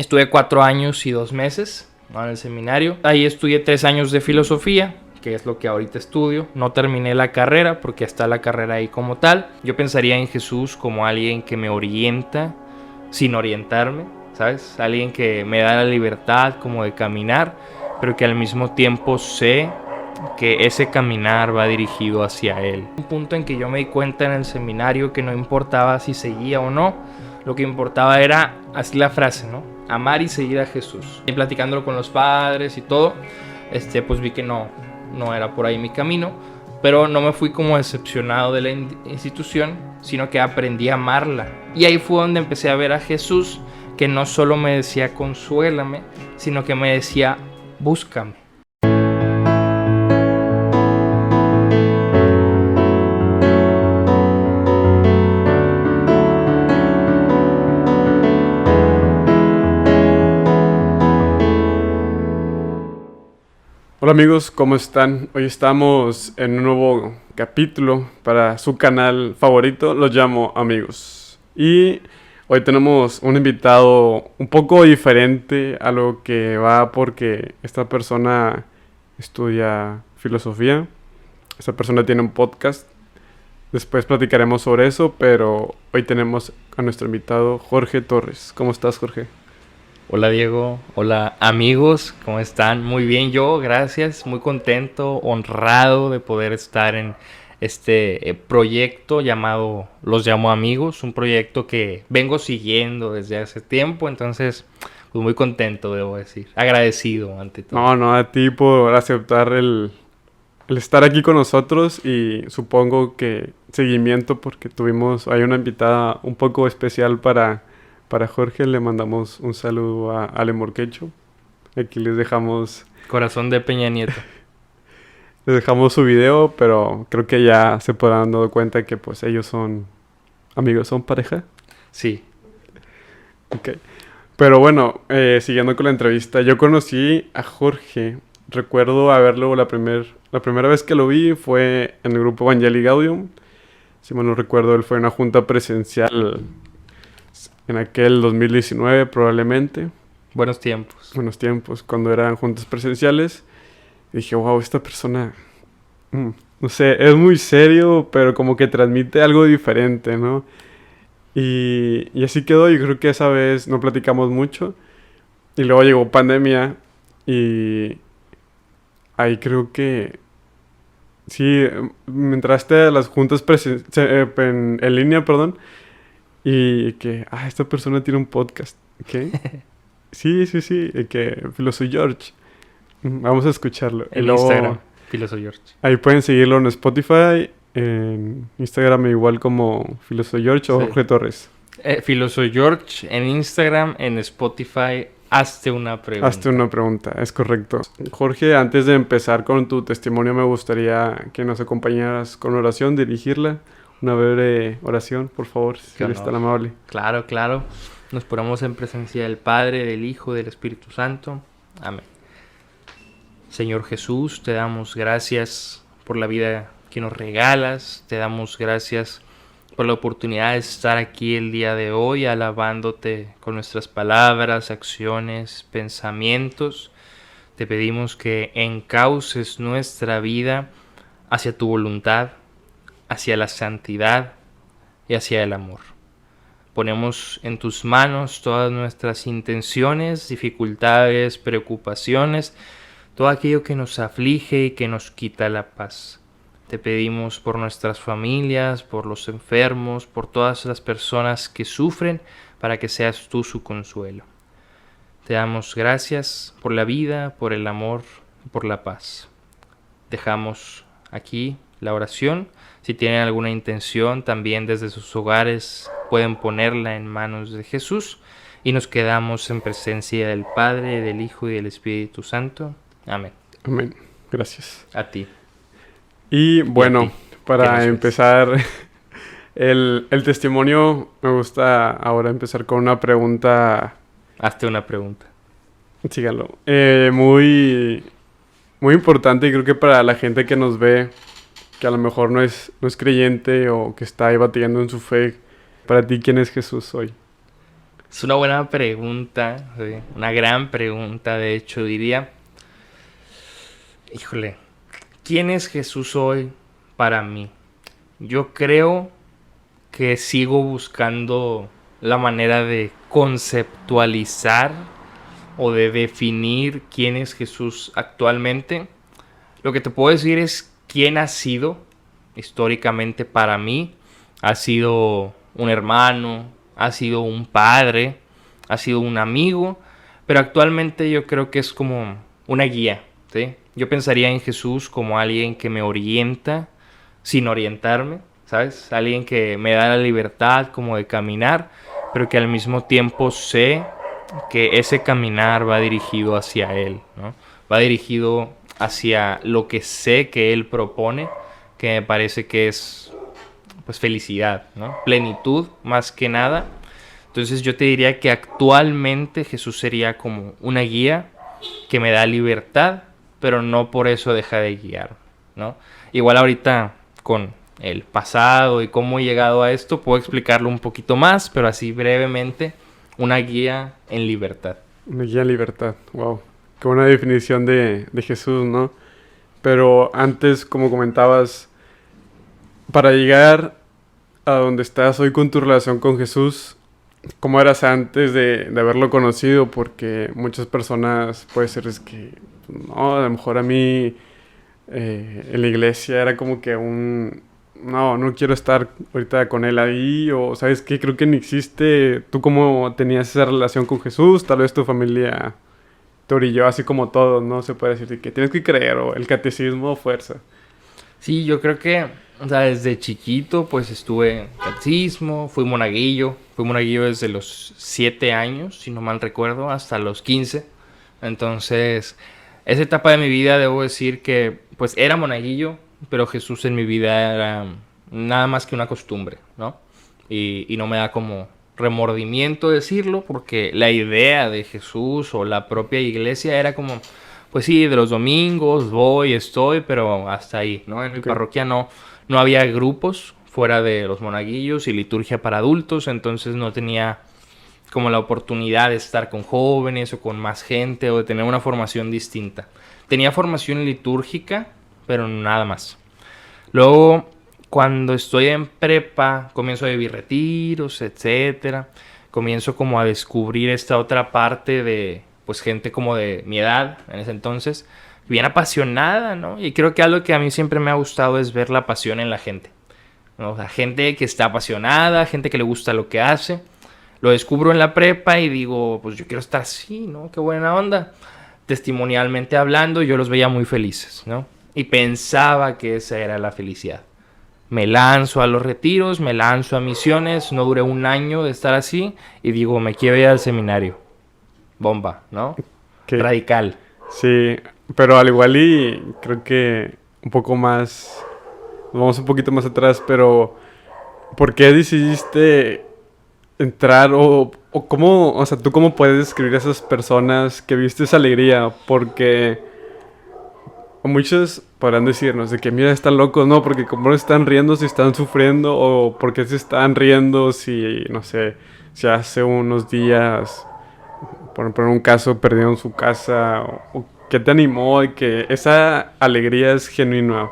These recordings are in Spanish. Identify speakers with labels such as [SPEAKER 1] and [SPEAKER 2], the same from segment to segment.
[SPEAKER 1] Estuve 4 años y 2 meses, ¿no?, en el seminario. Ahí estudié 3 años de filosofía, que es lo que ahorita estudio. No terminé la carrera porque está la carrera ahí como tal. Yo pensaría en Jesús como alguien que me orienta sin orientarme, ¿sabes? Alguien que me da la libertad como de caminar, pero que al mismo tiempo sé que ese caminar va dirigido hacia Él. Un punto en que yo me di cuenta en el seminario que no importaba si seguía o no, lo que importaba era, así la frase, ¿no?, amar y seguir a Jesús. Y platicándolo con los padres y todo, pues vi que no era por ahí mi camino, pero no me fui como decepcionado de la institución, sino que aprendí a amarla. Y ahí fue donde empecé a ver a Jesús, que no solo me decía consuélame, sino que me decía búscame.
[SPEAKER 2] Hola amigos, ¿cómo están? Hoy estamos en un nuevo capítulo para su canal favorito, los llamo amigos. Y hoy tenemos un invitado un poco diferente a lo que va, porque esta persona estudia filosofía, esta persona tiene un podcast, después platicaremos sobre eso, pero hoy tenemos a nuestro invitado Jorge Torres. ¿Cómo estás, Jorge?
[SPEAKER 1] Hola Diego, hola amigos, ¿cómo están? Muy bien, yo, gracias, muy contento, honrado de poder estar en este proyecto llamado Los Llamo Amigos, un proyecto que vengo siguiendo desde hace tiempo, entonces pues muy contento, debo decir, agradecido ante todo.
[SPEAKER 2] No, a ti por aceptar el estar aquí con nosotros, y supongo que seguimiento porque hay una invitada un poco especial para Jorge. Le mandamos un saludo a Ale Morquecho. Aquí les dejamos
[SPEAKER 1] Corazón de Peña Nieto.
[SPEAKER 2] su video, pero creo que ya se podrán dar cuenta que pues ellos son amigos, son pareja.
[SPEAKER 1] Sí.
[SPEAKER 2] Ok. Pero bueno, siguiendo con la entrevista, yo conocí a Jorge. Recuerdo haberlo la primera vez que lo vi fue en el grupo Evangelii Gaudium. Si mal no recuerdo, él fue en una junta presencial en aquel 2019 probablemente.
[SPEAKER 1] Buenos tiempos.
[SPEAKER 2] Cuando eran juntas presenciales. Y dije, wow, esta persona, no sé, es muy serio, pero como que transmite algo diferente, ¿no? Y así quedó. Yo creo que esa vez no platicamos mucho. Y luego llegó pandemia y ahí creo que sí, me entraste a las juntas en línea, perdón. Y que, esta persona tiene un podcast, ¿ok? Sí, que Filosoy George. Vamos a escucharlo.
[SPEAKER 1] En Instagram, Filosoy George.
[SPEAKER 2] Ahí pueden seguirlo en Spotify, en Instagram igual como Filosoy George o Jorge Torres.
[SPEAKER 1] Filosoy George en Instagram, en Spotify. Hazte una pregunta,
[SPEAKER 2] es correcto. Jorge, antes de empezar con tu testimonio, me gustaría que nos acompañaras con oración, dirigirla. Una breve oración, por favor, si eres tan amable.
[SPEAKER 1] Claro. Nos ponemos en presencia del Padre, del Hijo, del Espíritu Santo. Amén. Señor Jesús, te damos gracias por la vida que nos regalas. Te damos gracias por la oportunidad de estar aquí el día de hoy, alabándote con nuestras palabras, acciones, pensamientos. Te pedimos que encauces nuestra vida hacia tu voluntad, hacia la santidad y hacia el amor. Ponemos en tus manos todas nuestras intenciones, dificultades, preocupaciones, todo aquello que nos aflige y que nos quita la paz. Te pedimos por nuestras familias, por los enfermos, por todas las personas que sufren, para que seas tú su consuelo. Te damos gracias por la vida, por el amor y por la paz. Dejamos aquí la oración. Si tienen alguna intención, también desde sus hogares pueden ponerla en manos de Jesús. Y nos quedamos en presencia del Padre, del Hijo y del Espíritu Santo. Amén.
[SPEAKER 2] Amén. Gracias.
[SPEAKER 1] A ti.
[SPEAKER 2] Y bueno, para empezar el testimonio, me gusta ahora empezar con una pregunta.
[SPEAKER 1] Hazte una pregunta.
[SPEAKER 2] Síganlo. Muy importante, y creo que para la gente que nos ve, que a lo mejor no es creyente o que está ahí batallando en su fe, para ti, ¿quién es Jesús hoy?
[SPEAKER 1] Es una buena pregunta, sí, una gran pregunta, de hecho, diría. Híjole, ¿quién es Jesús hoy para mí? Yo creo que sigo buscando la manera de conceptualizar o de definir quién es Jesús actualmente. Lo que te puedo decir es quién ha sido históricamente para mí. Ha sido un hermano, ha sido un padre, ha sido un amigo, pero actualmente yo creo que es como una guía, ¿sí? Yo pensaría en Jesús como alguien que me orienta sin orientarme, ¿sabes? Alguien que me da la libertad como de caminar, pero que al mismo tiempo sé que ese caminar va dirigido hacia Él, ¿no? Va dirigido hacia lo que sé que Él propone, que me parece que es pues felicidad, ¿no? Plenitud más que nada. Entonces yo te diría que actualmente Jesús sería como una guía que me da libertad, pero no por eso deja de guiar, ¿no? Igual ahorita con el pasado y cómo he llegado a esto, puedo explicarlo un poquito más, pero así brevemente, una guía en libertad.
[SPEAKER 2] Una guía en libertad, wow. Qué buena definición de Jesús, ¿no? Pero antes, como comentabas, para llegar a donde estás hoy con tu relación con Jesús, ¿cómo eras antes de haberlo conocido? Porque muchas personas puede ser es que, no, a lo mejor a mí en la iglesia era como que no quiero estar ahorita con él ahí, o ¿sabes qué? Creo que ni existe. ¿Tú cómo tenías esa relación con Jesús? Tal vez tu familia te orilló así como todos, ¿no? Se puede decir que tienes que creer, o el catecismo, fuerza.
[SPEAKER 1] Sí, yo creo que, o sea, desde chiquito pues estuve en catecismo, fui monaguillo desde los 7 años, si no mal recuerdo, hasta los 15. Entonces, esa etapa de mi vida debo decir que pues era monaguillo, pero Jesús en mi vida era nada más que una costumbre, ¿no? Y no me da como remordimiento decirlo, porque la idea de Jesús o la propia iglesia era como, pues sí, de los domingos voy, estoy, pero hasta ahí, ¿no? En mi
[SPEAKER 2] Okay.
[SPEAKER 1] parroquia no había grupos fuera de los monaguillos y liturgia para adultos, entonces no tenía como la oportunidad de estar con jóvenes o con más gente o de tener una formación distinta. Tenía formación litúrgica, pero nada más. Luego, cuando estoy en prepa, comienzo a vivir retiros, etcétera. Comienzo como a descubrir esta otra parte de, pues, gente como de mi edad en ese entonces, bien apasionada, ¿no? Y creo que algo que a mí siempre me ha gustado es ver la pasión en la gente, ¿no? O sea, gente que está apasionada, gente que le gusta lo que hace. Lo descubro en la prepa y digo, pues yo quiero estar así, ¿no? Qué buena onda. Testimonialmente hablando, yo los veía muy felices, ¿no? Y pensaba que esa era la felicidad. Me lanzo a los retiros, me lanzo a misiones, no duré un año de estar así y digo, me quiero ir al seminario. Bomba, ¿no?
[SPEAKER 2] Que
[SPEAKER 1] Radical.
[SPEAKER 2] sí, pero al igual y creo que un poco más, vamos un poquito más atrás, pero ¿por qué decidiste entrar o cómo, o sea, tú cómo puedes describir a esas personas que viste esa alegría? Porque muchos podrán decirnos de que mira, están locos, ¿no? Porque como no están riendo si están sufriendo, o porque se están riendo si, no sé, si hace unos días, por poner un caso, perdieron su casa, o qué te animó y que esa alegría es genuina.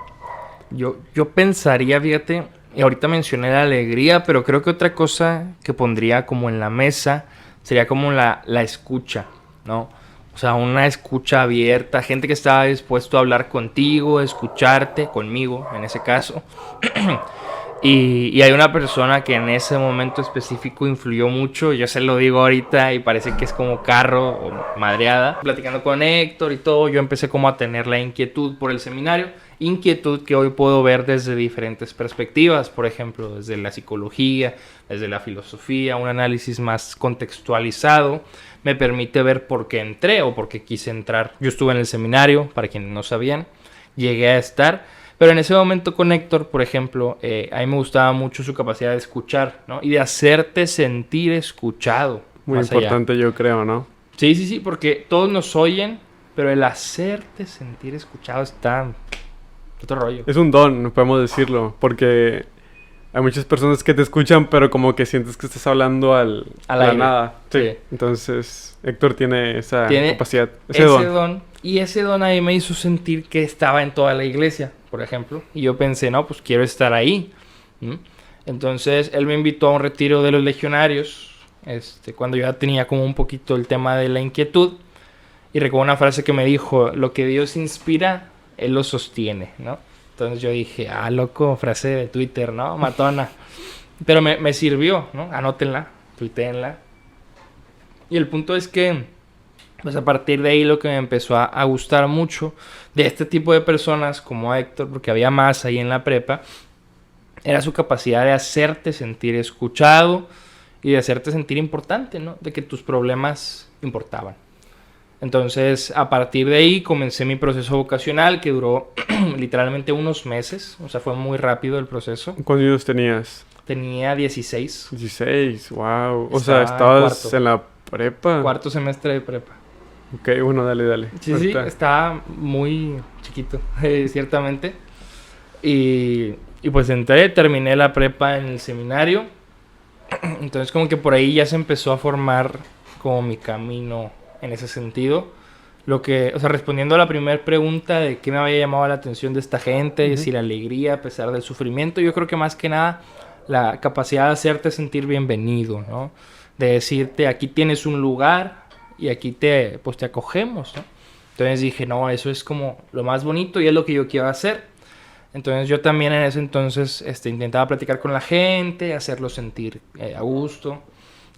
[SPEAKER 1] Yo pensaría, fíjate, y ahorita mencioné la alegría, pero creo que otra cosa que pondría como en la mesa sería como la escucha, ¿no? O sea, una escucha abierta, gente que estaba dispuesto a hablar contigo, escucharte, conmigo en ese caso. Y hay una persona que en ese momento específico influyó mucho, yo se lo digo ahorita y parece que es como carro o madreada. Platicando con Héctor y todo, yo empecé como a tener la inquietud por el seminario, inquietud que hoy puedo ver desde diferentes perspectivas, por ejemplo, desde la psicología, desde la filosofía, un análisis más contextualizado me permite ver por qué entré o por qué quise entrar. Yo estuve en el seminario, para quienes no sabían, llegué a estar, pero en ese momento con Héctor, por ejemplo, a mí me gustaba mucho su capacidad de escuchar, ¿no? Y de hacerte sentir escuchado.
[SPEAKER 2] Muy
[SPEAKER 1] Más allá.
[SPEAKER 2] importante, yo creo, ¿no?
[SPEAKER 1] Sí, sí, sí, porque todos nos oyen, pero el hacerte sentir escuchado está otro rollo.
[SPEAKER 2] Es un don, podemos decirlo, porque hay muchas personas que te escuchan, pero como que sientes que estás hablando a
[SPEAKER 1] Al
[SPEAKER 2] la
[SPEAKER 1] aire.
[SPEAKER 2] nada. Sí.
[SPEAKER 1] Sí.
[SPEAKER 2] Entonces, Héctor tiene esa
[SPEAKER 1] Tiene
[SPEAKER 2] capacidad,
[SPEAKER 1] ese
[SPEAKER 2] ese don.
[SPEAKER 1] don. Y ese don ahí me hizo sentir que estaba en toda la iglesia, por ejemplo. Y yo pensé, no, pues quiero estar ahí. ¿Mm? Entonces él me invitó a un retiro de los legionarios, cuando yo ya tenía como un poquito el tema de la inquietud. Y recuerdo una frase que me dijo, lo que Dios inspira, Él lo sostiene, ¿no? Entonces yo dije, loco, frase de Twitter, ¿no? Matona. Pero me sirvió, ¿no? Anótenla, tuiteenla. Y el punto es que, pues a partir de ahí lo que me empezó a gustar mucho de este tipo de personas como Héctor, porque había más ahí en la prepa, era su capacidad de hacerte sentir escuchado y de hacerte sentir importante, ¿no? De que tus problemas importaban. Entonces, a partir de ahí comencé mi proceso vocacional que duró literalmente unos meses. O sea, fue muy rápido el proceso.
[SPEAKER 2] ¿Cuántos años tenías?
[SPEAKER 1] Tenía 16.
[SPEAKER 2] 16, wow. O
[SPEAKER 1] Estaba
[SPEAKER 2] sea,
[SPEAKER 1] en
[SPEAKER 2] estabas
[SPEAKER 1] cuarto.
[SPEAKER 2] en la prepa.
[SPEAKER 1] Cuarto semestre de prepa.
[SPEAKER 2] Ok, bueno, dale.
[SPEAKER 1] Sí,
[SPEAKER 2] Ahorita.
[SPEAKER 1] sí, estaba muy chiquito, ciertamente. Y pues terminé la prepa en el seminario. Entonces como que por ahí ya se empezó a formar como mi camino en ese sentido. O sea, respondiendo a la primera pregunta de qué me había llamado la atención de esta gente, si la alegría a pesar del sufrimiento, yo creo que más que nada la capacidad de hacerte sentir bienvenido, ¿no? De decirte, aquí tienes un lugar y aquí pues te acogemos, ¿no? Entonces dije, no, eso es como lo más bonito y es lo que yo quiero hacer. Entonces yo también en ese entonces intentaba platicar con la gente, hacerlo sentir a gusto.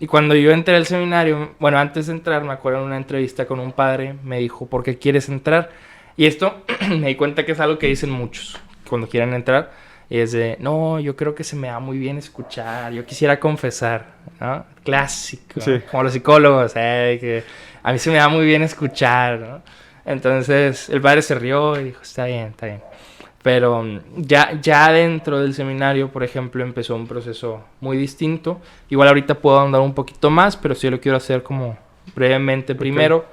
[SPEAKER 1] Y cuando yo entré al seminario, bueno, antes de entrar, me acuerdo en una entrevista con un padre, me dijo, ¿por qué quieres entrar? Y esto me di cuenta que es algo que dicen muchos cuando quieren entrar. Y es de, no, yo creo que se me da muy bien escuchar, yo quisiera confesar, ¿no? Clásico,
[SPEAKER 2] Sí.
[SPEAKER 1] ¿no? Como los psicólogos, que a mí se me da muy bien escuchar, ¿no? Entonces el padre se rió y dijo, está bien. Pero ya dentro del seminario, por ejemplo, empezó un proceso muy distinto. Igual ahorita puedo ahondar un poquito más, pero sí lo quiero hacer como brevemente primero.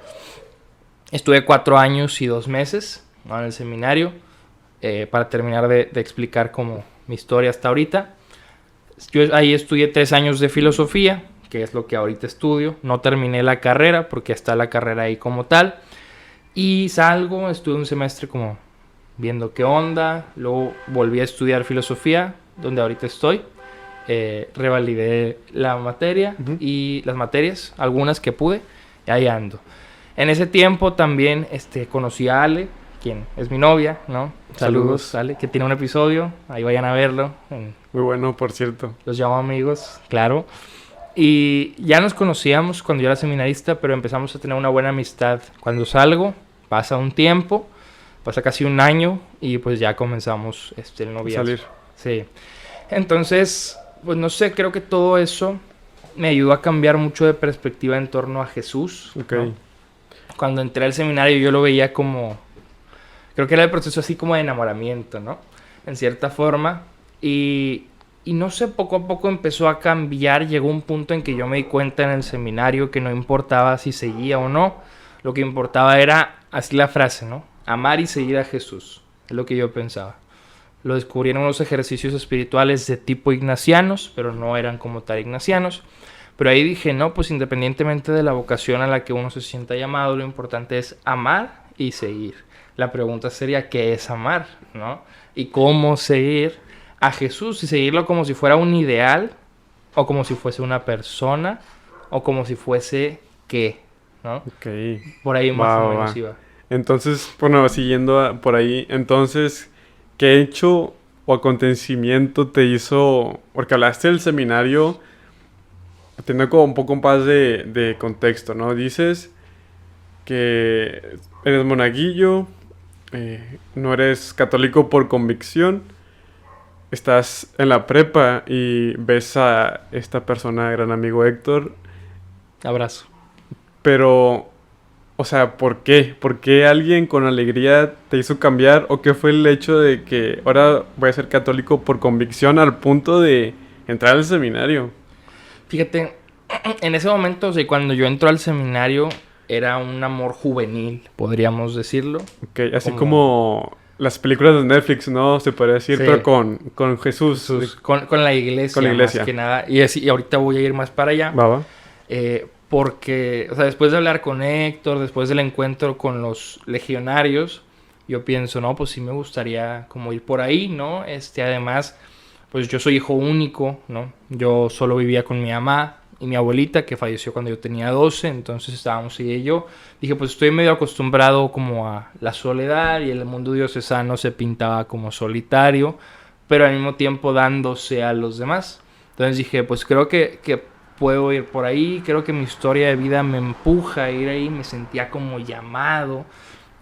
[SPEAKER 1] Estuve 4 años y 2 meses, ¿no?, en el seminario, para terminar de explicar como mi historia hasta ahorita. Yo ahí estudié 3 años de filosofía, que es lo que ahorita estudio. No terminé la carrera, porque está la carrera ahí como tal. Y salgo, estuve un semestre como viendo qué onda, luego volví a estudiar filosofía, donde ahorita estoy, revalidé la materia y las materias, algunas que pude, y ahí ando. En ese tiempo también conocí a Ale, quien es mi novia, ¿no? Saludos, Ale, que tiene un episodio, ahí vayan a verlo.
[SPEAKER 2] Muy bueno, por cierto.
[SPEAKER 1] Los llamo amigos, claro. Y ya nos conocíamos cuando yo era seminarista, pero empezamos a tener una buena amistad. Cuando salgo, pasa un tiempo, pasa casi un año y pues ya comenzamos el noviazgo.
[SPEAKER 2] Salir.
[SPEAKER 1] Sí. Entonces, pues no sé, creo que todo eso me ayudó a cambiar mucho de perspectiva en torno a Jesús.
[SPEAKER 2] Ok.
[SPEAKER 1] ¿No? Cuando entré al seminario yo lo veía como, creo que era el proceso así como de enamoramiento, ¿no? En cierta forma. Y no sé, poco a poco empezó a cambiar. Llegó un punto en que yo me di cuenta en el seminario que no importaba si seguía o no. Lo que importaba era, así la frase, ¿no? Amar y seguir a Jesús. Es lo que yo pensaba. Lo descubrí en unos ejercicios espirituales de tipo ignacianos, pero no eran como tal ignacianos. Pero ahí dije, no, pues independientemente de la vocación a la que uno se sienta llamado, lo importante es amar y seguir. La pregunta sería, ¿qué es amar? ¿No? Y cómo seguir a Jesús y seguirlo como si fuera un ideal, o como si fuese una persona, o como si fuese qué, ¿no?
[SPEAKER 2] Ok.
[SPEAKER 1] Por ahí más o menos
[SPEAKER 2] Va.
[SPEAKER 1] iba.
[SPEAKER 2] Entonces, bueno, siguiendo por ahí, entonces, ¿qué hecho o acontecimiento te hizo? Porque hablaste del seminario, teniendo como un poco más de contexto, ¿no? Dices que eres monaguillo, no eres católico por convicción, estás en la prepa y ves a esta persona, gran amigo Héctor,
[SPEAKER 1] Abrazo.
[SPEAKER 2] pero, o sea, ¿por qué? ¿Por qué alguien con alegría te hizo cambiar? ¿O qué fue el hecho de que ahora voy a ser católico por convicción al punto de entrar al seminario?
[SPEAKER 1] Fíjate, en ese momento, o sea, cuando yo entro al seminario, era un amor juvenil, podríamos decirlo.
[SPEAKER 2] Ok, así como las películas de Netflix, ¿no? Se podría decir,
[SPEAKER 1] Sí.
[SPEAKER 2] pero con Jesús.
[SPEAKER 1] Con la iglesia,
[SPEAKER 2] Con la iglesia.
[SPEAKER 1] más que nada. Y ahorita voy a ir más para allá.
[SPEAKER 2] Va.
[SPEAKER 1] Porque, o sea, después de hablar con Héctor, después del encuentro con los legionarios, yo pienso, no, pues sí me gustaría como ir por ahí, ¿no? Además, pues yo soy hijo único, ¿no? Yo solo vivía con mi mamá y mi abuelita, que falleció cuando yo tenía 12, entonces estábamos ella y yo. Dije, pues estoy medio acostumbrado como a la soledad y el mundo diocesano se pintaba como solitario, pero al mismo tiempo dándose a los demás. Entonces dije, pues creo que puedo ir por ahí, creo que mi historia de vida me empuja a ir ahí, me sentía como llamado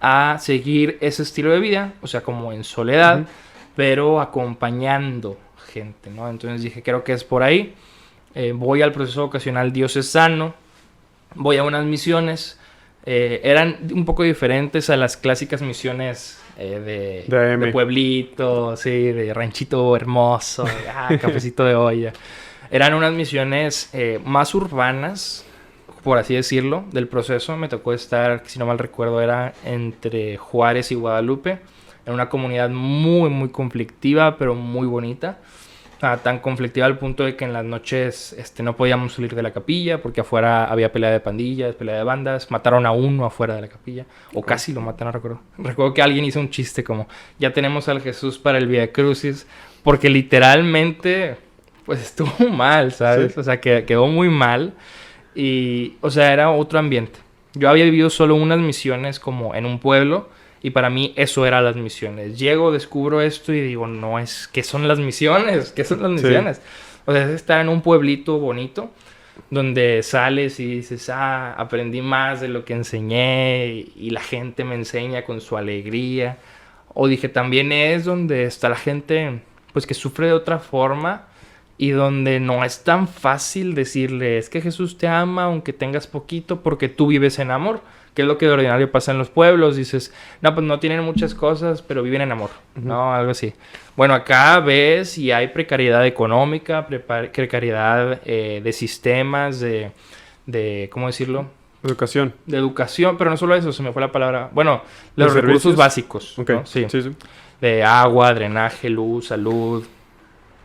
[SPEAKER 1] a seguir ese estilo de vida, o sea, como en soledad, pero acompañando gente, ¿no? Entonces dije, creo que es por ahí. Voy al proceso vocacional diocesano, voy a unas misiones, eran un poco diferentes a las clásicas misiones de pueblito, sí, de ranchito hermoso, cafecito de olla. Eran unas misiones más urbanas, por así decirlo, del proceso. Me tocó estar, si no mal recuerdo, era entre Juárez y Guadalupe, en una comunidad muy, muy conflictiva, pero muy bonita. Tan conflictiva al punto de que en las noches no podíamos salir de la capilla porque afuera había pelea de pandillas, pelea de bandas. Mataron a uno afuera de la capilla, o casi lo mataron, no recuerdo. Recuerdo que alguien hizo un chiste como, ya tenemos al Jesús para el Vía Crucis, porque literalmente, pues estuvo mal, ¿sabes? Sí. O sea, quedó muy mal y, o sea, era otro ambiente. Yo había vivido solo unas misiones como en un pueblo, y para mí eso eran las misiones. Llego, descubro esto y digo, no, ¿qué son las misiones? ¿Qué son las misiones? Sí. O sea, es estar en un pueblito bonito donde sales y dices, aprendí más de lo que enseñé y la gente me enseña con su alegría. O dije, también es donde está la gente pues que sufre de otra forma y donde no es tan fácil decirle, es que Jesús te ama aunque tengas poquito porque tú vives en amor. Que es lo que de ordinario pasa en los pueblos. Dices, no, pues no tienen muchas cosas, pero viven en amor, ¿no? Algo así. Bueno, acá ves y hay precariedad económica, precariedad de sistemas, de ¿cómo decirlo?
[SPEAKER 2] Educación.
[SPEAKER 1] De educación, pero no solo eso, se me fue la palabra. Bueno, los recursos básicos.
[SPEAKER 2] Okay.
[SPEAKER 1] ¿No? Sí.
[SPEAKER 2] Sí.
[SPEAKER 1] De agua, drenaje, luz, salud.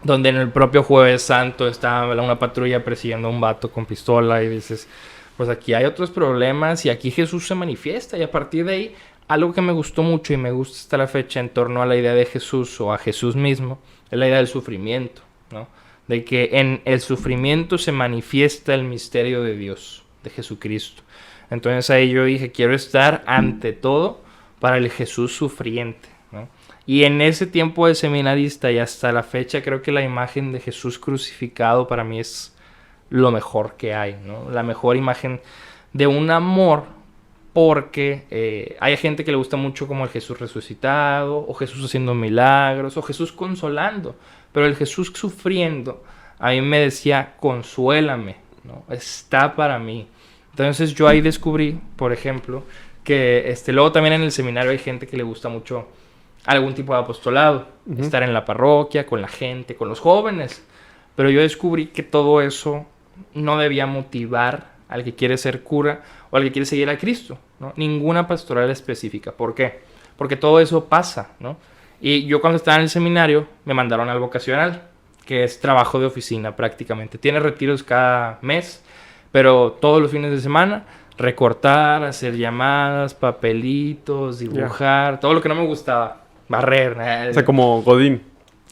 [SPEAKER 1] Donde en el propio Jueves Santo está una patrulla persiguiendo a un vato con pistola y dices, pues aquí hay otros problemas y aquí Jesús se manifiesta. Y a partir de ahí, algo que me gustó mucho y me gusta hasta la fecha en torno a la idea de Jesús o a Jesús mismo, es la idea del sufrimiento, ¿no? De que en el sufrimiento se manifiesta el misterio de Dios, de Jesucristo. Entonces ahí yo dije, quiero estar ante todo para el Jesús sufriente, ¿no? Y en ese tiempo de seminarista y hasta la fecha creo que la imagen de Jesús crucificado para mí es lo mejor que hay, ¿no? La mejor imagen de un amor, porque hay gente que le gusta mucho como el Jesús resucitado, o Jesús haciendo milagros, o Jesús consolando, pero el Jesús sufriendo, a mí me decía, consuélame, ¿no? Está para mí. Entonces yo ahí descubrí, por ejemplo, que luego también en el seminario hay gente que le gusta mucho algún tipo de apostolado, estar en la parroquia, con la gente, con los jóvenes, pero yo descubrí que todo eso no debía motivar al que quiere ser cura o al que quiere seguir a Cristo, ¿no? Ninguna pastoral específica. ¿Por qué? Porque todo eso pasa, ¿no? Y yo cuando estaba en el seminario me mandaron al vocacional, que es trabajo de oficina prácticamente. Tiene retiros cada mes, pero todos los fines de semana recortar, hacer llamadas, papelitos, dibujar, todo lo que no me gustaba, barrer.
[SPEAKER 2] O sea, como Godín.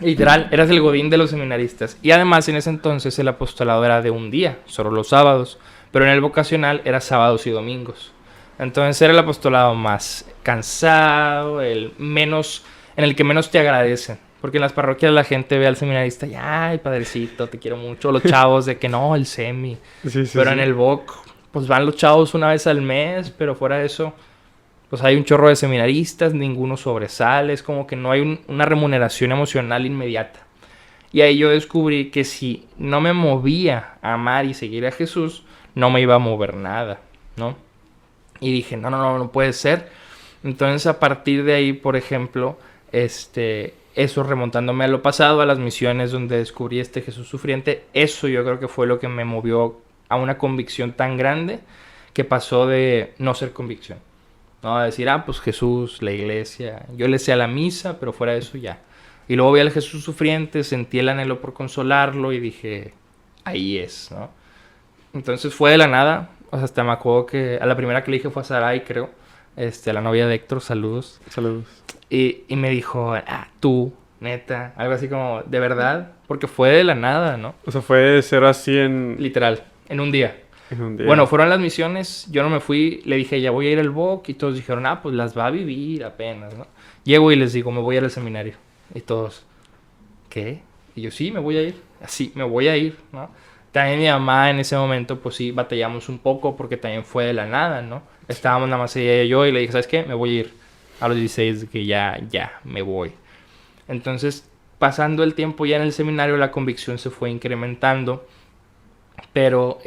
[SPEAKER 1] Literal, eras el godín de los seminaristas. Y además en ese entonces el apostolado era de un día, solo los sábados. Pero en el vocacional era sábados y domingos. Entonces era el apostolado más cansado, en el que menos te agradecen. Porque en las parroquias la gente ve al seminarista y, ay, padrecito, te quiero mucho. Los chavos de que no, el semi.
[SPEAKER 2] Sí,
[SPEAKER 1] pero en el voc, pues van los chavos una vez al mes, pero fuera de eso, pues hay un chorro de seminaristas, ninguno sobresale, es como que no hay una remuneración emocional inmediata. Y ahí yo descubrí que si no me movía a amar y seguir a Jesús, no me iba a mover nada, ¿no? Y dije, no puede ser. Entonces a partir de ahí, por ejemplo, eso remontándome a lo pasado, a las misiones donde descubrí Jesús sufriente, eso yo creo que fue lo que me movió a una convicción tan grande que pasó de no ser convicción. No, decir, pues Jesús, la iglesia. Yo le sé a la misa, pero fuera de eso ya. Y luego vi al Jesús sufriente, sentí el anhelo por consolarlo y dije, ahí es, ¿no? Entonces fue de la nada. O sea, hasta me acuerdo que a la primera que le dije fue a Sarai, creo. A la novia de Héctor, saludos.
[SPEAKER 2] Saludos.
[SPEAKER 1] Y me dijo, tú, neta, algo así como, ¿de verdad? Porque fue de la nada, ¿no?
[SPEAKER 2] O sea, fue de 0 a 100
[SPEAKER 1] Literal, en un día.
[SPEAKER 2] en un día.
[SPEAKER 1] Bueno, fueron las misiones, yo no me fui, le dije, ya voy a ir al BOC, y todos dijeron, pues las va a vivir apenas, ¿no? Llego y les digo, me voy a ir al seminario. Y todos, ¿qué? Y yo, sí, me voy a ir, así, me voy a ir, ¿no? También mi mamá en ese momento, pues sí, batallamos un poco porque también fue de la nada, ¿no? Estábamos nada más ella y yo y le dije, ¿sabes qué? Me voy a ir a los 16, que ya, me voy. Entonces, pasando el tiempo ya en el seminario, la convicción se fue incrementando. Pero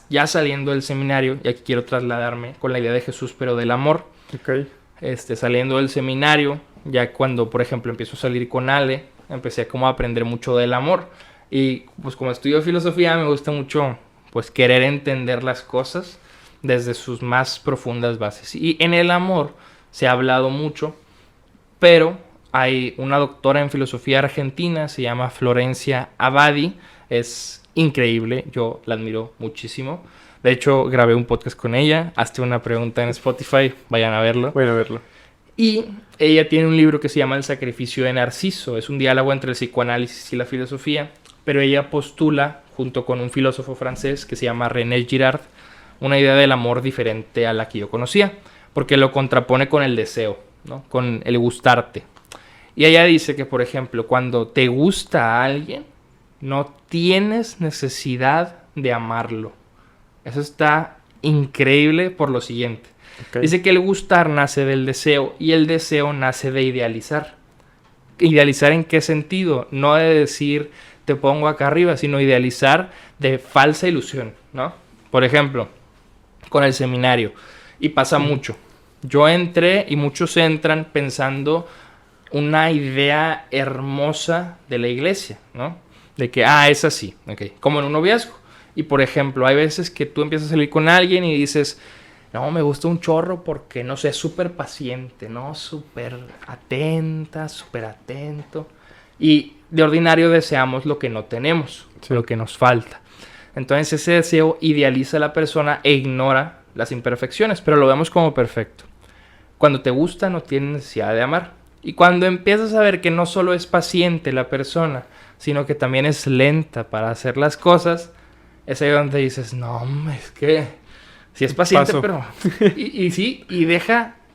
[SPEAKER 1] ya saliendo del seminario, y aquí quiero trasladarme con la idea de Jesús, pero del amor.
[SPEAKER 2] Ok.
[SPEAKER 1] Saliendo del seminario, ya cuando, por ejemplo, empiezo a salir con Ale, empecé como a aprender mucho del amor. Y pues como estudio filosofía, me gusta mucho pues querer entender las cosas desde sus más profundas bases. Y en el amor se ha hablado mucho, pero hay una doctora en filosofía argentina, se llama Florencia Abadi, es increíble, yo la admiro muchísimo. De hecho, grabé un podcast con ella, hazte una pregunta en Spotify, vayan a verlo.
[SPEAKER 2] Vayan a verlo.
[SPEAKER 1] Y ella tiene un libro que se llama El sacrificio de Narciso, es un diálogo entre el psicoanálisis y la filosofía, pero ella postula, junto con un filósofo francés que se llama René Girard, una idea del amor diferente a la que yo conocía, porque lo contrapone con el deseo, ¿no? Con el gustarte. Y ella dice que, por ejemplo, cuando te gusta a alguien, no tienes necesidad de amarlo. Eso está increíble por lo siguiente.
[SPEAKER 2] Okay.
[SPEAKER 1] Dice que el gustar nace del deseo y el deseo nace de idealizar. ¿Idealizar en qué sentido? No de decir te pongo acá arriba, sino idealizar de falsa ilusión, ¿no? Por ejemplo, con el seminario. Y pasa mucho. Yo entré y muchos entran pensando una idea hermosa de la iglesia, ¿no? De que, es así, okay. Como en un noviazgo. Y por ejemplo, hay veces que tú empiezas a salir con alguien y dices, no, me gusta un chorro porque, no sé, es súper paciente, ¿no? Súper atenta, súper atento. Y de ordinario deseamos lo que no tenemos, sí, lo que nos falta. Entonces ese deseo idealiza a la persona e ignora las imperfecciones, pero lo vemos como perfecto. Cuando te gusta no tienes necesidad de amar. Y cuando empiezas a ver que no solo es paciente la persona, sino que también es lenta para hacer las cosas, es ahí donde dices, no, es que sí es paciente,
[SPEAKER 2] Paso.
[SPEAKER 1] pero... y sí, y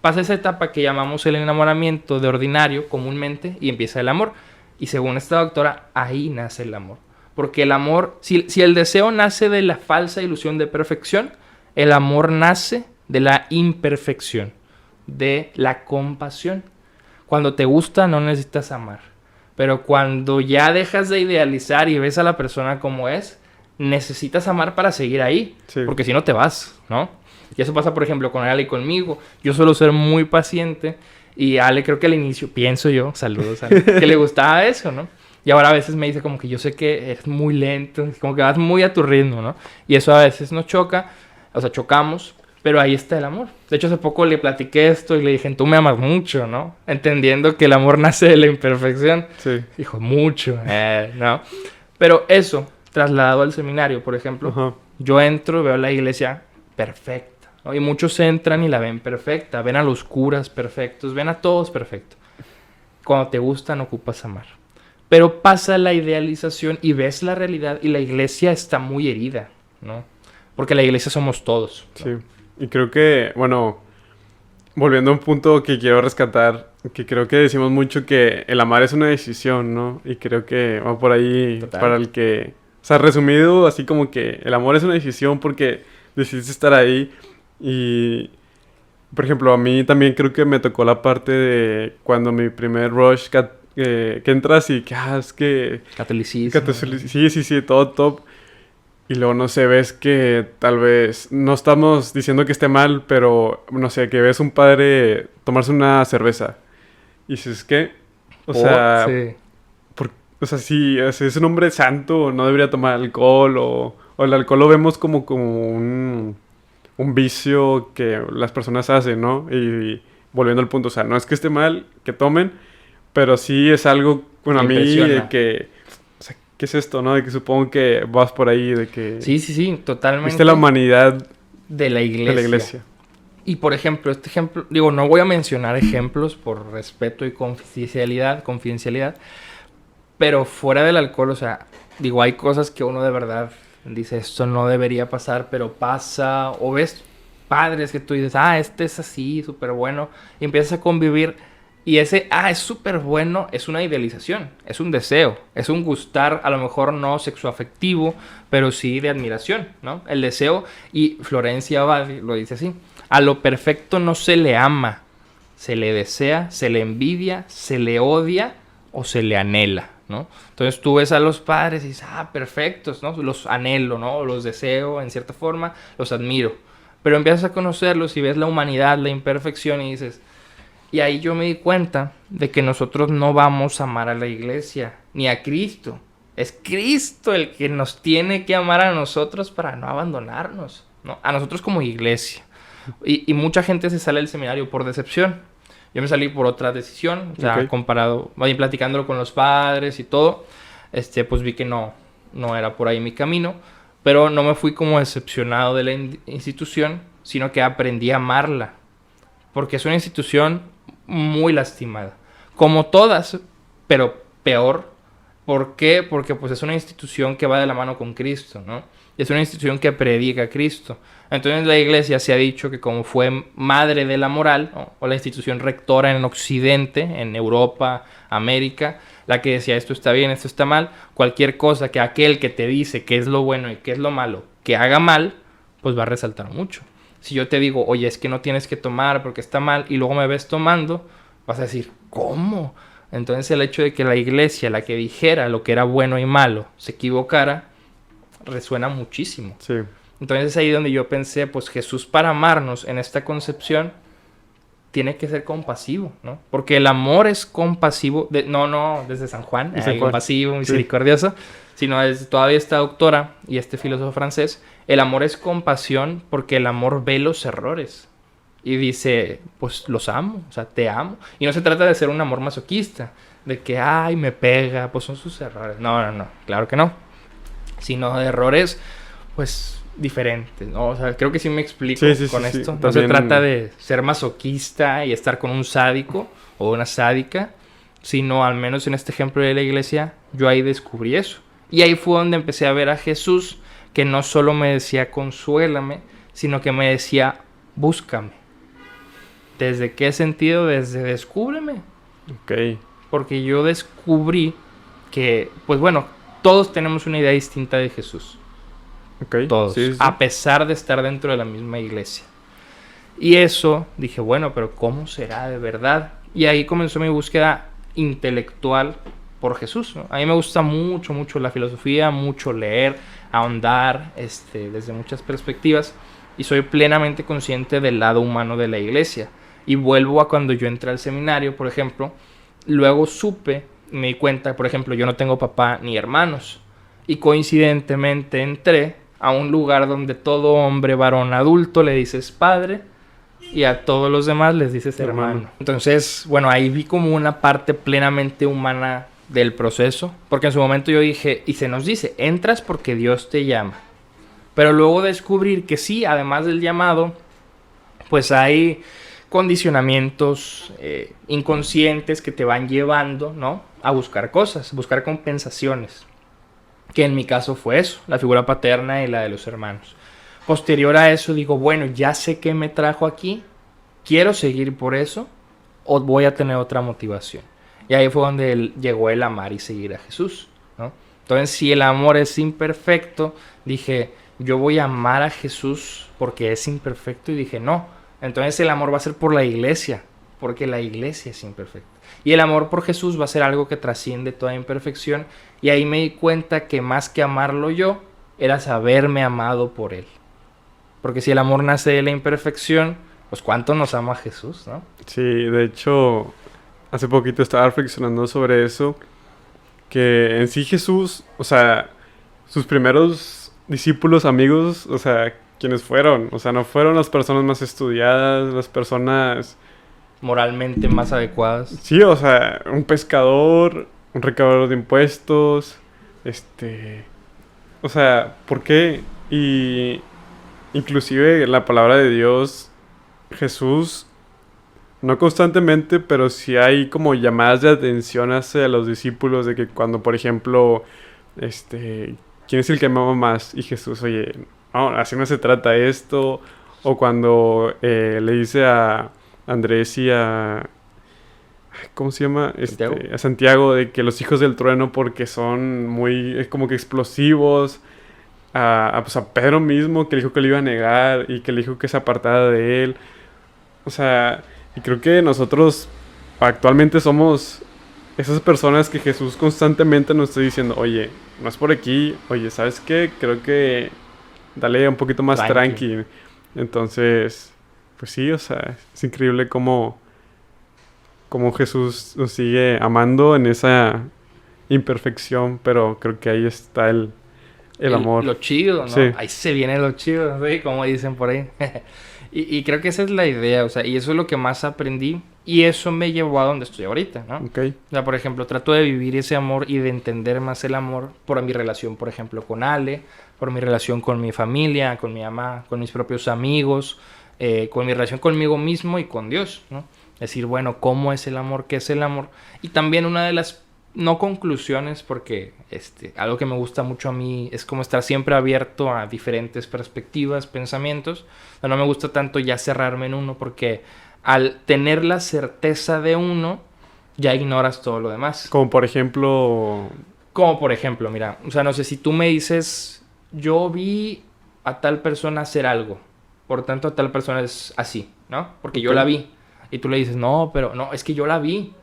[SPEAKER 1] pasa esa etapa que llamamos el enamoramiento de ordinario comúnmente y empieza el amor. Y según esta doctora, ahí nace el amor. Porque el amor, si el deseo nace de la falsa ilusión de perfección, el amor nace de la imperfección, de la compasión. Cuando te gusta no necesitas amar. Pero cuando ya dejas de idealizar y ves a la persona como es, necesitas amar para seguir ahí. Sí. Porque si no te vas, ¿no? Y eso pasa, por ejemplo, con Ale y conmigo. Yo suelo ser muy paciente. Y Ale creo que al inicio, pienso yo, saludos a Ale, que le gustaba eso, ¿no? Y ahora a veces me dice como que yo sé que eres muy lento, como que vas muy a tu ritmo, ¿no? Y eso a veces nos choca, o sea, chocamos, pero ahí está el amor. De hecho, hace poco le platiqué esto y le dije, tú me amas mucho, ¿no? Entendiendo que el amor nace de la imperfección.
[SPEAKER 2] Sí.
[SPEAKER 1] Dijo, mucho, ¿no? Pero eso, trasladado al seminario, por ejemplo, yo entro y veo la iglesia perfecta, ¿no? Y muchos entran y la ven perfecta, ven a los curas perfectos, ven a todos perfectos. Cuando te gusta no ocupas amar. Pero pasa la idealización y ves la realidad y la iglesia está muy herida, ¿no? Porque la iglesia somos todos, ¿no?
[SPEAKER 2] Sí, y creo que, bueno, volviendo a un punto que quiero rescatar, que creo que decimos mucho que el amar es una decisión, ¿no? Y creo que va por ahí. Total. Para el que... O sea, resumido, así como que el amor es una decisión porque decidiste estar ahí. Y, por ejemplo, a mí también creo que me tocó la parte de cuando mi primer rush que entras y que, es que...
[SPEAKER 1] Catolicismo.
[SPEAKER 2] Sí, todo top. Y luego, no sé, ves que tal vez... No estamos diciendo que esté mal, pero, no sé, que ves un padre tomarse una cerveza. Y dices, ¿qué? O sea... Sí. O sea, si es un hombre santo, no debería tomar alcohol. O el alcohol lo vemos como un un vicio que las personas hacen, ¿no? Y volviendo al punto, o sea, no es que esté mal que tomen, pero sí es algo, bueno, a mí de que, o sea, ¿qué es esto, no? De que supongo que vas por ahí, de que...
[SPEAKER 1] Sí, totalmente.
[SPEAKER 2] Viste la humanidad
[SPEAKER 1] de la iglesia.
[SPEAKER 2] De la iglesia.
[SPEAKER 1] Y por ejemplo, este ejemplo, digo, no voy a mencionar ejemplos por respeto y confidencialidad, pero fuera del alcohol, o sea, digo, hay cosas que uno de verdad dice, esto no debería pasar, pero pasa, o ves padres que tú dices, este es así, súper bueno, y empiezas a convivir, y ese, es súper bueno, es una idealización, es un deseo, es un gustar, a lo mejor no sexoafectivo, pero sí de admiración, ¿no? El deseo, y Florencia Abad lo dice así, a lo perfecto no se le ama, se le desea, se le envidia, se le odia o se le anhela, ¿no? Entonces tú ves a los padres y dices, perfectos, ¿no? Los anhelo, ¿no? Los deseo en cierta forma, los admiro. Pero empiezas a conocerlos y ves la humanidad, la imperfección y dices... Y ahí yo me di cuenta de que nosotros no vamos a amar a la iglesia, ni a Cristo. Es Cristo el que nos tiene que amar a nosotros para no abandonarnos, ¿no? A nosotros como iglesia. Y mucha gente se sale del seminario por decepción. Yo me salí por otra decisión, o sea, platicándolo con los padres y todo, pues vi que no era por ahí mi camino, pero no me fui como decepcionado de la institución, sino que aprendí a amarla, porque es una institución muy lastimada, como todas, pero peor. ¿Por qué? Porque pues es una institución que va de la mano con Cristo, ¿no? Es una institución que predica a Cristo. Entonces la iglesia se ha dicho que como fue madre de la moral, ¿no? O la institución rectora en Occidente, en Europa, América, la que decía esto está bien, esto está mal, cualquier cosa que aquel que te dice qué es lo bueno y qué es lo malo, que haga mal, pues va a resaltar mucho. Si yo te digo, oye, es que no tienes que tomar porque está mal, y luego me ves tomando, vas a decir, ¿cómo? Entonces el hecho de que la iglesia, la que dijera lo que era bueno y malo, se equivocara, resuena muchísimo.
[SPEAKER 2] Sí.
[SPEAKER 1] Entonces es ahí donde yo pensé, pues Jesús para amarnos en esta concepción tiene que ser compasivo, ¿no? Porque el amor es compasivo, no desde San Juan, compasivo, misericordioso, sino desde todavía esta doctora y este filósofo francés, el amor es compasión porque el amor ve los errores. Y dice, pues los amo, o sea, te amo. Y no se trata de ser un amor masoquista, de que, me pega, pues son sus errores. No, claro que no. Sino de errores, pues, diferentes, ¿no? O sea, creo que sí me explico con esto. No se trata de ser masoquista y estar con un sádico o una sádica, sino, al menos en este ejemplo de la iglesia, yo ahí descubrí eso. Y ahí fue donde empecé a ver a Jesús, que no solo me decía, consuélame, sino que me decía, búscame. ¿Desde qué sentido? Desde descúbreme.
[SPEAKER 2] Ok.
[SPEAKER 1] Porque yo descubrí que, pues bueno, todos tenemos una idea distinta de Jesús.
[SPEAKER 2] Okay.
[SPEAKER 1] Todos. Sí. A pesar de estar dentro de la misma iglesia. Y eso, dije, bueno, pero ¿cómo será de verdad? Y ahí comenzó mi búsqueda intelectual por Jesús, ¿no? A mí me gusta mucho la filosofía, mucho leer, ahondar, desde muchas perspectivas. Y soy plenamente consciente del lado humano de la iglesia. Y vuelvo a cuando yo entré al seminario, por ejemplo, luego me di cuenta, por ejemplo, yo no tengo papá ni hermanos. Y coincidentemente entré a un lugar donde todo hombre varón adulto le dices padre y a todos los demás les dices hermano. Entonces, bueno, ahí vi como una parte plenamente humana del proceso, porque en su momento yo dije, y se nos dice, entras porque Dios te llama. Pero luego descubrir que sí, además del llamado, pues hay condicionamientos inconscientes que te van llevando, ¿no? A buscar cosas, buscar compensaciones. Que en mi caso fue eso, la figura paterna y la de los hermanos. Posterior a eso digo, bueno, ya sé qué me trajo aquí, quiero seguir por eso o voy a tener otra motivación. Y ahí fue donde llegó el amar y seguir a Jesús, ¿no? Entonces, si el amor es imperfecto, dije, yo voy a amar a Jesús porque es imperfecto, y dije, no. Entonces el amor va a ser por la iglesia, porque la iglesia es imperfecta. Y el amor por Jesús va a ser algo que trasciende toda imperfección. Y ahí me di cuenta que más que amarlo yo, era saberme amado por Él. Porque si el amor nace de la imperfección, pues ¿cuánto nos ama Jesús, no?
[SPEAKER 2] Sí, de hecho, hace poquito estaba reflexionando sobre eso. Que en sí Jesús, o sea, sus primeros discípulos, amigos, o sea, quienes fueron. O sea, no fueron las personas más estudiadas, las personas...
[SPEAKER 1] Moralmente más adecuadas.
[SPEAKER 2] Sí, o sea, un pescador, un recaudador de impuestos, O sea, ¿por qué? Y inclusive la palabra de Dios, Jesús, no constantemente, pero sí hay como llamadas de atención hacia los discípulos de que cuando, por ejemplo, ¿quién es el que amaba más? Y Jesús, oye, no, así no se trata esto. O cuando le dice a Andrés y a... ¿Cómo se llama?
[SPEAKER 1] Santiago.
[SPEAKER 2] A Santiago, de que los hijos del trueno porque son muy como que explosivos. Pues a Pedro mismo, que le dijo que le iba a negar y que le dijo que se apartara de él. O sea, y creo que nosotros actualmente somos esas personas que Jesús constantemente nos está diciendo, oye, no es por aquí, oye, ¿sabes qué? Creo que dale un poquito más tranqui. Entonces, pues sí, o sea, es increíble cómo Jesús nos sigue amando en esa imperfección, pero creo que ahí está el amor.
[SPEAKER 1] Lo chido, ¿no?
[SPEAKER 2] Sí.
[SPEAKER 1] Ahí se viene lo chido, ¿sí? Como dicen por ahí. y creo que esa es la idea, o sea, y eso es lo que más aprendí. Y eso me llevó a donde estoy ahorita, ¿no?
[SPEAKER 2] Okay.
[SPEAKER 1] O sea, por ejemplo, trato de vivir ese amor y de entender más el amor por mi relación, por ejemplo, con Ale, por mi relación con mi familia, con mi mamá, con mis propios amigos, con mi relación conmigo mismo y con Dios, ¿no? Decir, bueno, ¿cómo es el amor? ¿Qué es el amor? Y también una de las, no conclusiones, porque algo que me gusta mucho a mí es como estar siempre abierto a diferentes perspectivas, pensamientos. O sea, no me gusta tanto ya cerrarme en uno porque al tener la certeza de uno, ya ignoras todo lo demás.
[SPEAKER 2] Como por ejemplo,
[SPEAKER 1] mira, o sea, no sé, si tú me dices, yo vi a tal persona hacer algo, por tanto a tal persona es así, ¿no? Porque yo la vi. Y tú le dices, no, pero no, es que yo la vi.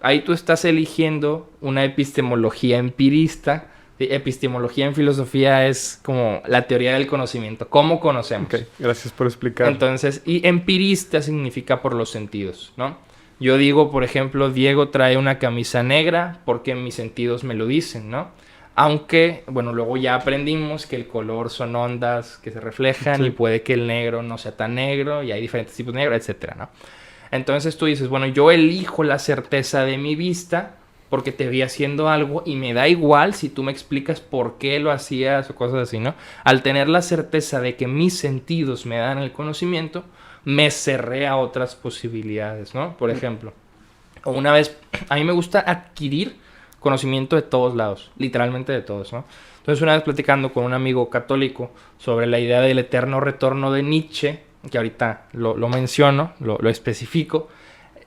[SPEAKER 1] Ahí tú estás eligiendo una epistemología empirista. Epistemología en filosofía es como la teoría del conocimiento. ¿Cómo conocemos?
[SPEAKER 2] Ok, gracias por explicar.
[SPEAKER 1] Entonces, y empirista significa por los sentidos, ¿no? Yo digo, por ejemplo, Diego trae una camisa negra porque mis sentidos me lo dicen, ¿no? Aunque, bueno, luego ya aprendimos que el color son ondas que se reflejan, sí, y puede que el negro no sea tan negro y hay diferentes tipos de negro, etcétera, ¿no? Entonces tú dices, bueno, yo elijo la certeza de mi vista porque te vi haciendo algo y me da igual si tú me explicas por qué lo hacías o cosas así, ¿no? Al tener la certeza de que mis sentidos me dan el conocimiento, me cerré a otras posibilidades, ¿no? Por ejemplo, una vez, a mí me gusta adquirir conocimiento de todos lados, literalmente de todos, ¿no? Entonces una vez platicando con un amigo católico sobre la idea del eterno retorno de Nietzsche, que ahorita lo menciono, lo especifico,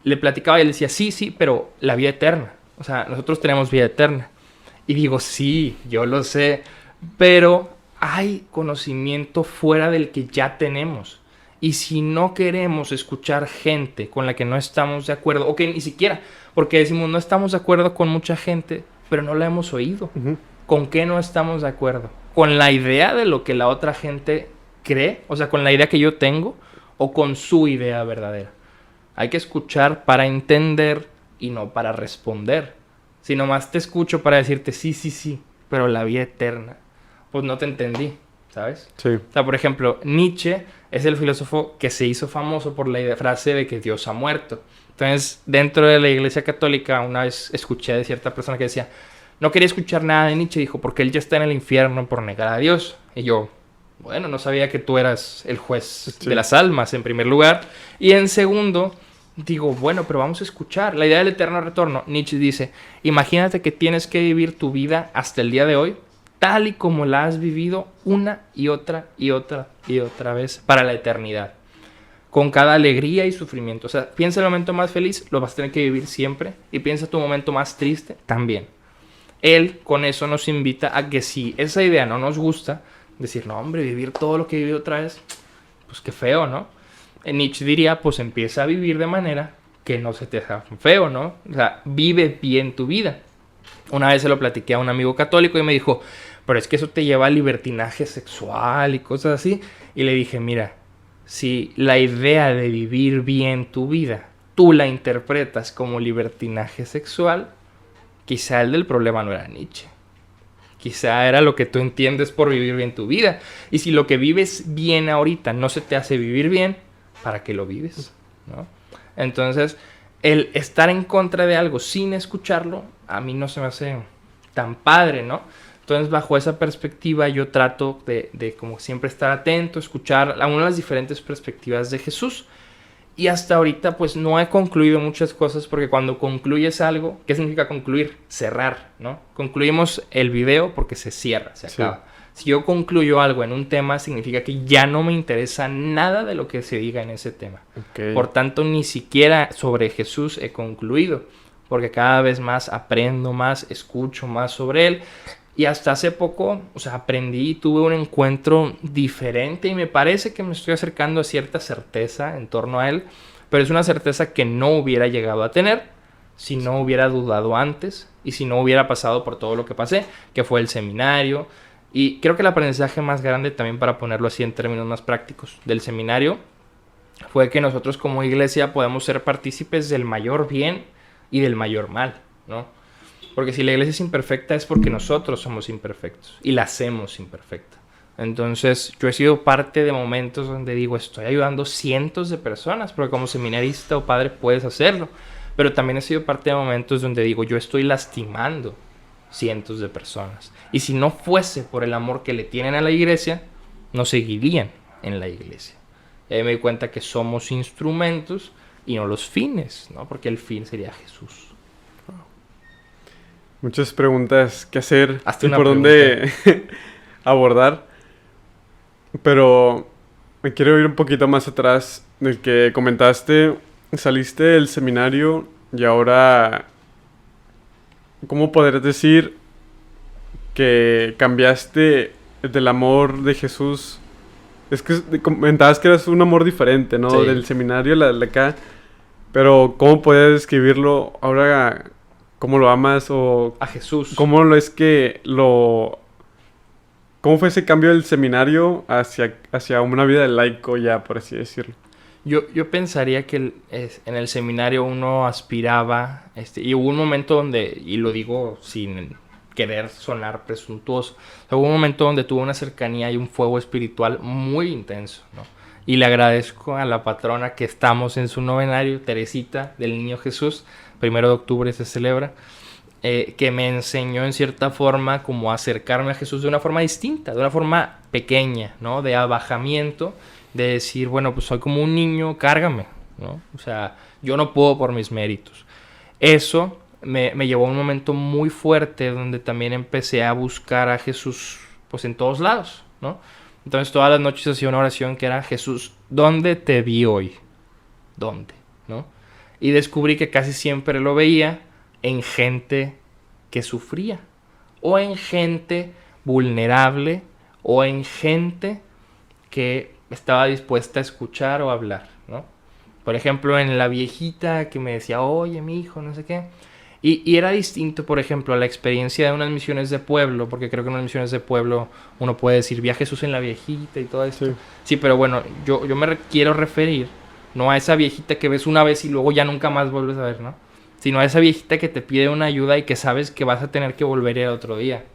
[SPEAKER 1] le platicaba y él decía, sí, pero la vida eterna. O sea, nosotros tenemos vida eterna. Y digo, sí, yo lo sé, pero hay conocimiento fuera del que ya tenemos. Y si no queremos escuchar gente con la que no estamos de acuerdo, o que ni siquiera, porque decimos, no estamos de acuerdo con mucha gente, pero no la hemos oído. Uh-huh. ¿Con qué no estamos de acuerdo? ¿Con la idea de lo que la otra gente cree? O sea, ¿con la idea que yo tengo? ¿O con su idea verdadera? Hay que escuchar para entender y no para responder. Si nomás te escucho para decirte sí, pero la vida eterna, pues no te entendí, ¿sabes?
[SPEAKER 2] Sí.
[SPEAKER 1] O sea, por ejemplo, Nietzsche es el filósofo que se hizo famoso por la frase de que Dios ha muerto. Entonces, dentro de la Iglesia Católica, una vez escuché de cierta persona que decía, no quería escuchar nada de Nietzsche, dijo, porque él ya está en el infierno por negar a Dios. Y yo, bueno, no sabía que tú eras el juez de las almas, en primer lugar. Y en segundo, digo, bueno, pero vamos a escuchar. La idea del eterno retorno, Nietzsche dice, imagínate que tienes que vivir tu vida hasta el día de hoy, tal y como la has vivido una y otra vez para la eternidad. Con cada alegría y sufrimiento. O sea, piensa el momento más feliz, lo vas a tener que vivir siempre. Y piensa tu momento más triste, también. Él con eso nos invita a que si esa idea no nos gusta, decir, no hombre, vivir todo lo que he vivido otra vez, pues qué feo, ¿no? Nietzsche diría, pues empieza a vivir de manera que no se te haga feo, ¿no? O sea, vive bien tu vida. Una vez se lo platiqué a un amigo católico y me dijo, pero es que eso te lleva a libertinaje sexual y cosas así. Y le dije, mira, si la idea de vivir bien tu vida, tú la interpretas como libertinaje sexual, quizá el del problema no era Nietzsche. Quizá era lo que tú entiendes por vivir bien tu vida. Y si lo que vives bien ahorita no se te hace vivir bien, ¿para qué lo vives? ¿No? Entonces, el estar en contra de algo sin escucharlo, a mí no se me hace tan padre, ¿no? Entonces, bajo esa perspectiva, yo trato de como siempre estar atento, escuchar algunas de las diferentes perspectivas de Jesús. Y hasta ahorita pues no he concluido muchas cosas porque cuando concluyes algo, ¿qué significa concluir? Cerrar, ¿no? Concluimos el video porque se cierra, se acaba. Sí. Si yo concluyo algo en un tema, significa que ya no me interesa nada de lo que se diga en ese tema. Okay. Por tanto, ni siquiera sobre Jesús he concluido, porque cada vez más aprendo más, escucho más sobre él. Y hasta hace poco, o sea, aprendí y tuve un encuentro diferente y me parece que me estoy acercando a cierta certeza en torno a él, pero es una certeza que no hubiera llegado a tener si no hubiera dudado antes y si no hubiera pasado por todo lo que pasé, que fue el seminario. Y creo que el aprendizaje más grande, también para ponerlo así en términos más prácticos, del seminario, fue que nosotros como iglesia podemos ser partícipes del mayor bien y del mayor mal, ¿no? Porque si la iglesia es imperfecta es porque nosotros somos imperfectos y la hacemos imperfecta. Entonces yo he sido parte de momentos donde digo, estoy ayudando cientos de personas, porque como seminarista o padre puedes hacerlo. Pero también he sido parte de momentos donde digo, yo estoy lastimando cientos de personas. Y si no fuese por el amor que le tienen a la iglesia, no seguirían en la iglesia. Y ahí me di cuenta que somos instrumentos y no los fines, ¿no? Porque el fin sería Jesús.
[SPEAKER 2] Muchas preguntas que hacer y por dónde abordar. Pero me quiero ir un poquito más atrás del que comentaste. Saliste del seminario y ahora, ¿cómo podrías decir que cambiaste del amor de Jesús? Es que comentabas que eras un amor diferente, ¿no? Sí. Del seminario a la de acá. Pero ¿cómo podrías describirlo ahora? ¿Cómo lo amas? O
[SPEAKER 1] a Jesús.
[SPEAKER 2] ¿Cómo lo es que lo... ¿Cómo fue ese cambio del seminario hacia una vida de laico ya, por así decirlo?
[SPEAKER 1] Yo pensaría que en el seminario uno aspiraba, y hubo un momento donde, y lo digo sin querer sonar presuntuoso, hubo un momento donde tuve una cercanía y un fuego espiritual muy intenso, ¿no? Y le agradezco a la patrona que estamos en su novenario, Teresita del Niño Jesús, 1 de octubre se celebra, que me enseñó en cierta forma como acercarme a Jesús de una forma distinta, de una forma pequeña, ¿no? De abajamiento, de decir, bueno, pues soy como un niño, cárgame, ¿no? O sea, yo no puedo por mis méritos. Eso me llevó a un momento muy fuerte donde también empecé a buscar a Jesús, pues en todos lados, ¿no? Entonces todas las noches hacía una oración que era, Jesús, ¿dónde te vi hoy? ¿Dónde? ¿No? Y descubrí que casi siempre lo veía en gente que sufría, o en gente vulnerable, o en gente que estaba dispuesta a escuchar o hablar, ¿no? Por ejemplo, en la viejita que me decía, oye, mi hijo, no sé qué. Y era distinto, por ejemplo, a la experiencia de unas misiones de pueblo, porque creo que en unas misiones de pueblo uno puede decir, vi a Jesús en la viejita y todo eso. Sí, pero bueno, yo me quiero referir no a esa viejita que ves una vez y luego ya nunca más vuelves a ver, ¿no? Sino a esa viejita que te pide una ayuda y que sabes que vas a tener que volver el otro día.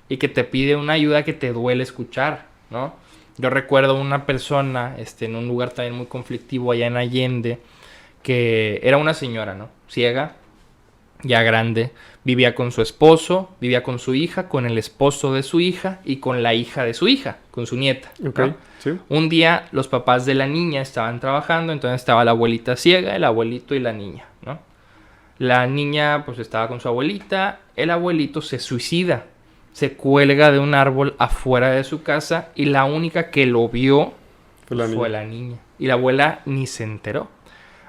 [SPEAKER 1] Y que te pide una ayuda que te duele escuchar, ¿no? Yo recuerdo una persona en un lugar también muy conflictivo allá en Allende, que era una señora, ¿no? Ciega, ya grande, vivía con su esposo, vivía con su hija, con el esposo de su hija y con la hija de su hija, con su nieta,
[SPEAKER 2] okay,
[SPEAKER 1] ¿no?
[SPEAKER 2] Sí.
[SPEAKER 1] Un día los papás de la niña estaban trabajando, entonces estaba la abuelita ciega, el abuelito y la niña, ¿no? La niña pues estaba con su abuelita, el abuelito se suicida, se cuelga de un árbol afuera de su casa y la única que lo vio fue la niña. Y la abuela ni se enteró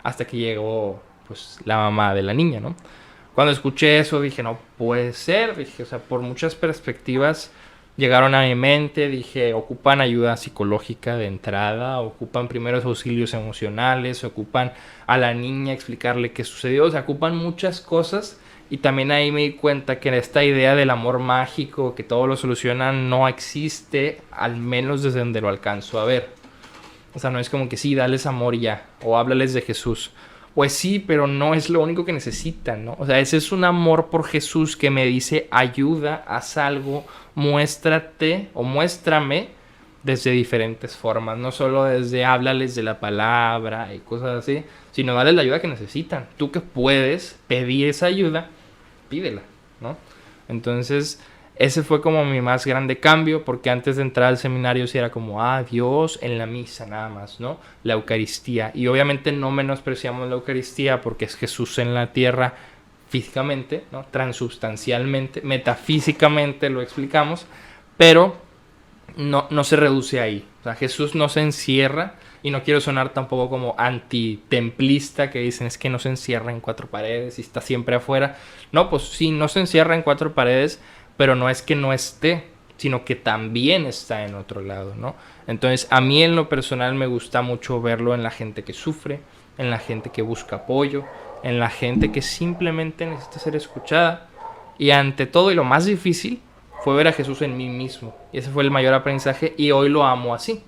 [SPEAKER 1] hasta que llegó pues la mamá de la niña, ¿no? Cuando escuché eso dije, no puede ser, dije, o sea, por muchas perspectivas llegaron a mi mente, dije, ocupan ayuda psicológica de entrada, ocupan primeros auxilios emocionales, ocupan a la niña explicarle qué sucedió, o sea, ocupan muchas cosas. Y también ahí me di cuenta que esta idea del amor mágico, que todo lo soluciona, no existe, al menos desde donde lo alcanzo a ver. O sea, no es como que sí, dales amor y ya, o háblales de Jesús. Pues sí, pero no es lo único que necesitan, ¿no? O sea, ese es un amor por Jesús que me dice, ayuda, haz algo, muéstrate o muéstrame desde diferentes formas. No solo desde háblales de la palabra y cosas así, sino darles la ayuda que necesitan. Tú que puedes pedir esa ayuda, pídela, ¿no? Entonces, ese fue como mi más grande cambio, porque antes de entrar al seminario sí era como, Dios en la misa nada más, ¿no? La Eucaristía. Y obviamente no menospreciamos la Eucaristía porque es Jesús en la tierra físicamente, ¿no? Transubstancialmente, metafísicamente lo explicamos, pero no se reduce ahí. O sea, Jesús no se encierra, y no quiero sonar tampoco como antitemplista, que dicen es que no se encierra en cuatro paredes y está siempre afuera. No, pues sí, no se encierra en cuatro paredes, pero no es que no esté, sino que también está en otro lado, ¿no? Entonces, a mí en lo personal me gusta mucho verlo en la gente que sufre, en la gente que busca apoyo, en la gente que simplemente necesita ser escuchada. Y ante todo, y lo más difícil, fue ver a Jesús en mí mismo. Y ese fue el mayor aprendizaje, y hoy lo amo así.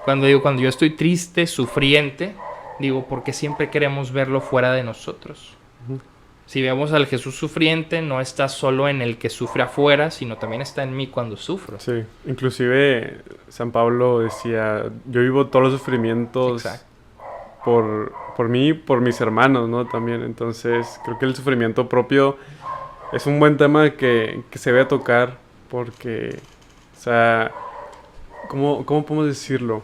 [SPEAKER 1] Cuando yo estoy triste, sufriente, digo, porque siempre queremos verlo fuera de nosotros.
[SPEAKER 2] Ujú.
[SPEAKER 1] Si vemos al Jesús sufriente, no está solo en el que sufre afuera, sino también está en mí cuando sufro.
[SPEAKER 2] Sí, inclusive San Pablo decía, yo vivo todos los sufrimientos
[SPEAKER 1] Exacto.
[SPEAKER 2] por mí y por mis hermanos, ¿no? También, entonces creo que el sufrimiento propio es un buen tema que se debe tocar porque, o sea, ¿cómo podemos decirlo?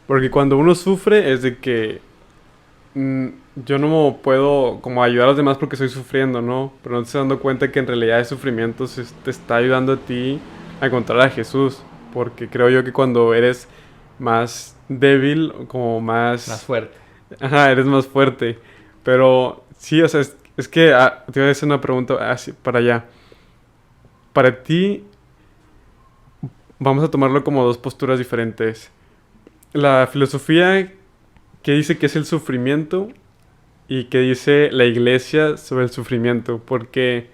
[SPEAKER 2] Porque cuando uno sufre es de que yo no puedo como ayudar a los demás porque estoy sufriendo, ¿no? Pero no te estás dando cuenta que en realidad el sufrimiento te está ayudando a ti a encontrar a Jesús. Porque creo yo que cuando eres más débil, como
[SPEAKER 1] Más fuerte.
[SPEAKER 2] Ajá, eres más fuerte. Pero sí, o sea, es que te voy a hacer una pregunta así, para allá. Para ti, vamos a tomarlo como dos posturas diferentes. La filosofía que dice que es el sufrimiento y que dice la iglesia sobre el sufrimiento, porque